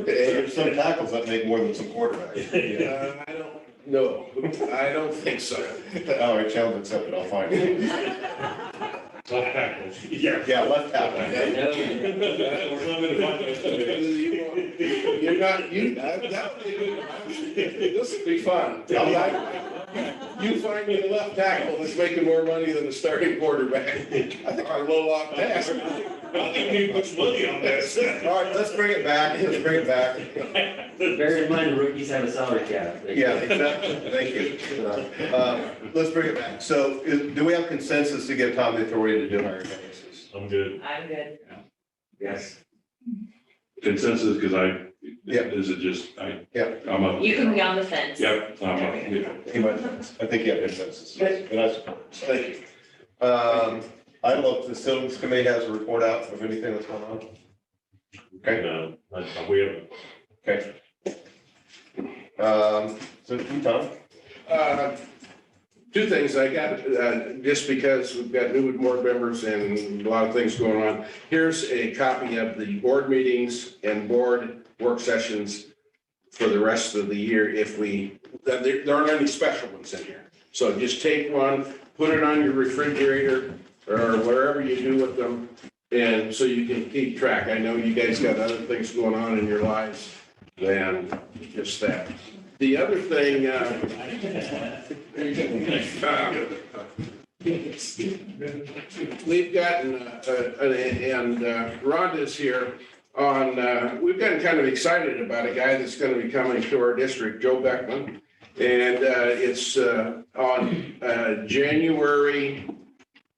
There's some tackles that make more than some quarterbacks. I don't know, I don't think so. All right, challenge accepted, I'll find it. Left tackles. Yeah, left tackle. You're not, that would be good. This would be fun. You find me a left tackle that's making more money than a starting quarterback. I think I'm a little off task. I don't think we need much money on this. All right, let's bring it back, Bear in mind, the rookies have a salary cap. Yeah, exactly, thank you. Let's bring it back. So do we have consensus to give Tom the authority to do hiring bonuses? I'm good. I'm good. Yes. Consensus, because is it just, I'm up. You can be on the fence. Yep, I'm up, He might, I think you have consensus. Good. And I support it. Thank you. I don't know if the facilities committee has a report out of anything that's going on. Okay, No, we haven't. okay. So, Tom? Two things I got, just because we've got new board members and a lot of things going on. Here's a copy of the board meetings and board work sessions for the rest of the year if there aren't any special ones in here. So just take one, put it on your refrigerator or wherever you do with them, and so you can keep track. I know you guys got other things going on in your lives than just that. The other thing, we've gotten, and Rhonda's here on, we've gotten kind of excited about a guy that's going to be coming to our district, Joe Beckman. And it's on January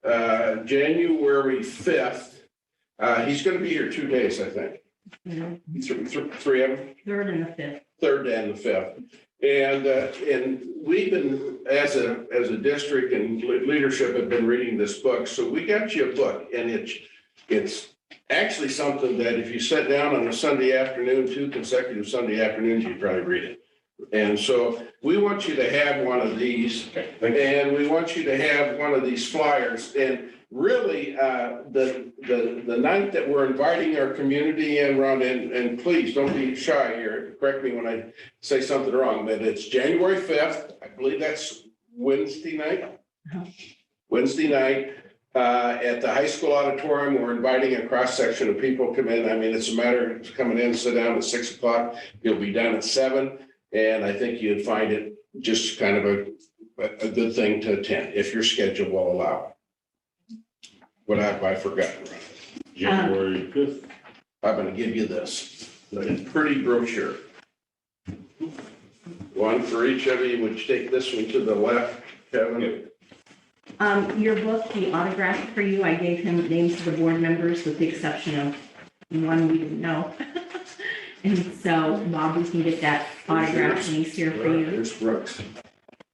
5th. He's going to be here 2 days, I think. Three of them? Third and the fifth. Third and the fifth. And we've been, as a district and leadership, have been reading this book. So we got you a book, and it's actually something that if you sat down on a Sunday afternoon, 2 consecutive Sunday afternoons, you'd probably read it. And so we want you to have one of these, and we want you to have one of these flyers. And really, the night that we're inviting our community in, Ron, and please don't be shy here. Correct me when I say something wrong, but it's January 5th. I believe that's Wednesday night. Wednesday night at the high school auditorium. We're inviting a cross section of people to come in. I mean, it's a matter of coming in, sit down at 6 o'clock. You'll be done at 7. And I think you'd find it just kind of a good thing to attend if your schedule will allow. What have I forgotten? January 5th. I'm going to give you this, the pretty brochure. One for each of you. Would you take this one to the left, Kevin? Your book, he autographed for you. I gave him names of the board members with the exception of one we didn't know. And so, Bob, we can get that autograph and he's here for you. Here's Brooks.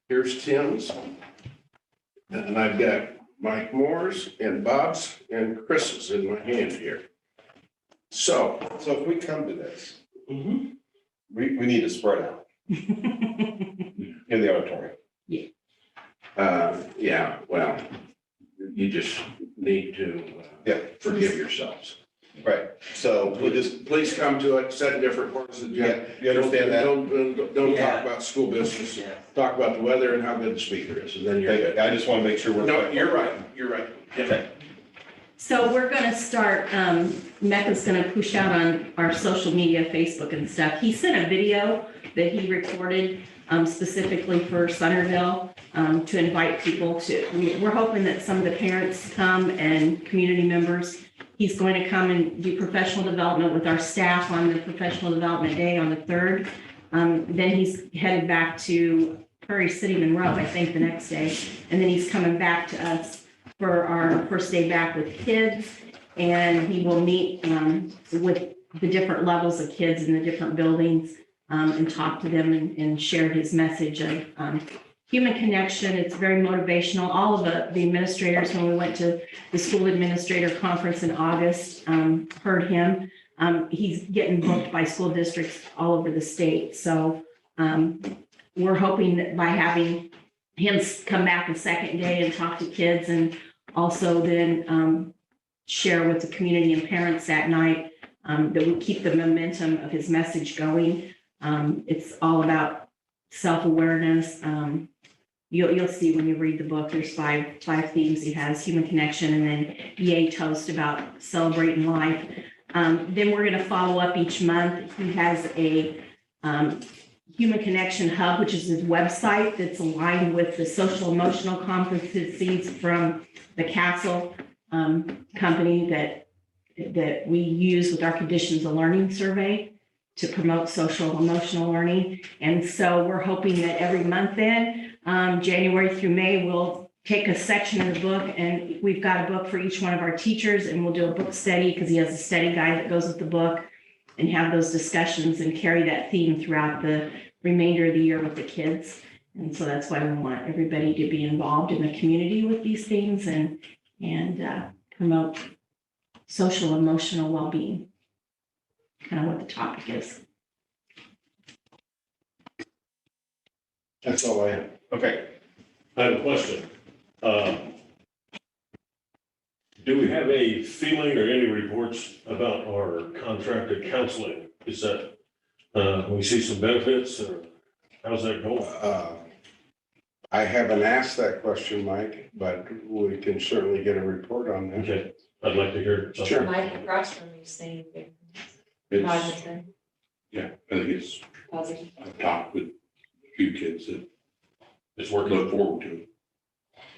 Here's Tim's. And I've got Mike Moore's and Bob's and Chris's in my hand here. So if we come to this, we need to spread out. In the auditorium. Yeah, well, you just need to forgive yourselves. Right, so we'll just, Please come to it, set different parts of the agenda. you understand that? Don't talk about school business, talk about the weather and how good the speaker is, and then you're good. I just want to make sure we're. No, you're right. Okay. So we're gonna start, Mecca's gonna push out on our social media, Facebook and stuff. He sent a video that he recorded specifically for Centerville to invite people to. We're hoping that some of the parents come and community members. He's going to come and do professional development with our staff on the professional development day on the 3rd. Then he's headed back to Prairie City, Monroe, I think, the next day. And then he's coming back to us for our first day back with kids. And he will meet with the different levels of kids in the different buildings and talk to them and share his message of human connection. It's very motivational. All of the administrators, when we went to the school administrator conference in August, heard him. He's getting booked by school districts all over the state. So we're hoping that by having him come back a second day and talk to kids and also then share with the community and parents that night, that we keep the momentum of his message going. It's all about self-awareness. You'll see when you read the book, there's five themes he has: human connection, and then yay toast about celebrating life. Then we're going to follow up each month. He has a human connection hub, which is his website that's aligned with the social emotional competencies from the Castle company that we use with our conditions of learning survey to promote social emotional learning. And so we're hoping that every month then, January through May, we'll take a section of the book, and we've got a book for each one of our teachers, and we'll do a book study because he has a study guide that goes with the book, and have those discussions and carry that theme throughout the remainder of the year with the kids. And so that's why we want everybody to be involved in the community with these things and promote social emotional well-being. Kind of what the topic is. That's all I have. Okay. I have a question. Do we have a feeling or any reports about our contracted counseling? Is that, we see some benefits, or how's that going? I haven't asked that question, Mike, but we can certainly get a report on that. Okay, I'd like to hear something. Sure. Mike across from you saying It's, positive, yeah, I think it's, positive. I've talked with a few kids that It's working. look forward to it.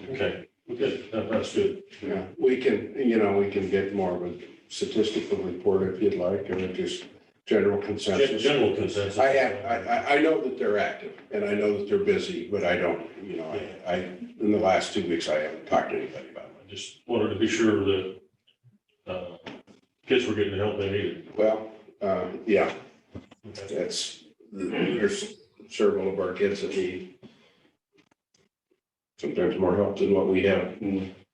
Okay, good, that's good. Yeah, we can get more of a statistical report if you'd like, or just general consensus. General consensus. I know that they're active, and I know that they're busy, but I don't, in the last 2 weeks, I haven't talked to anybody about it. I just wanted to be sure that kids were getting the help they needed. Well, yeah, there's several of our kids that need sometimes more help than what we have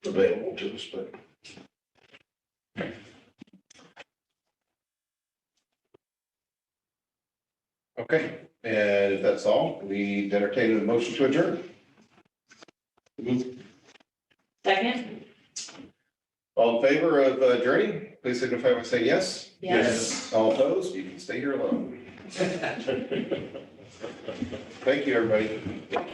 available to us, but. Okay, and if that's all, we entertain a motion to adjourn. Second? All in favor of adjourning, please signify by saying yes. Yes. All opposed, you can stay here alone. Thank you, everybody.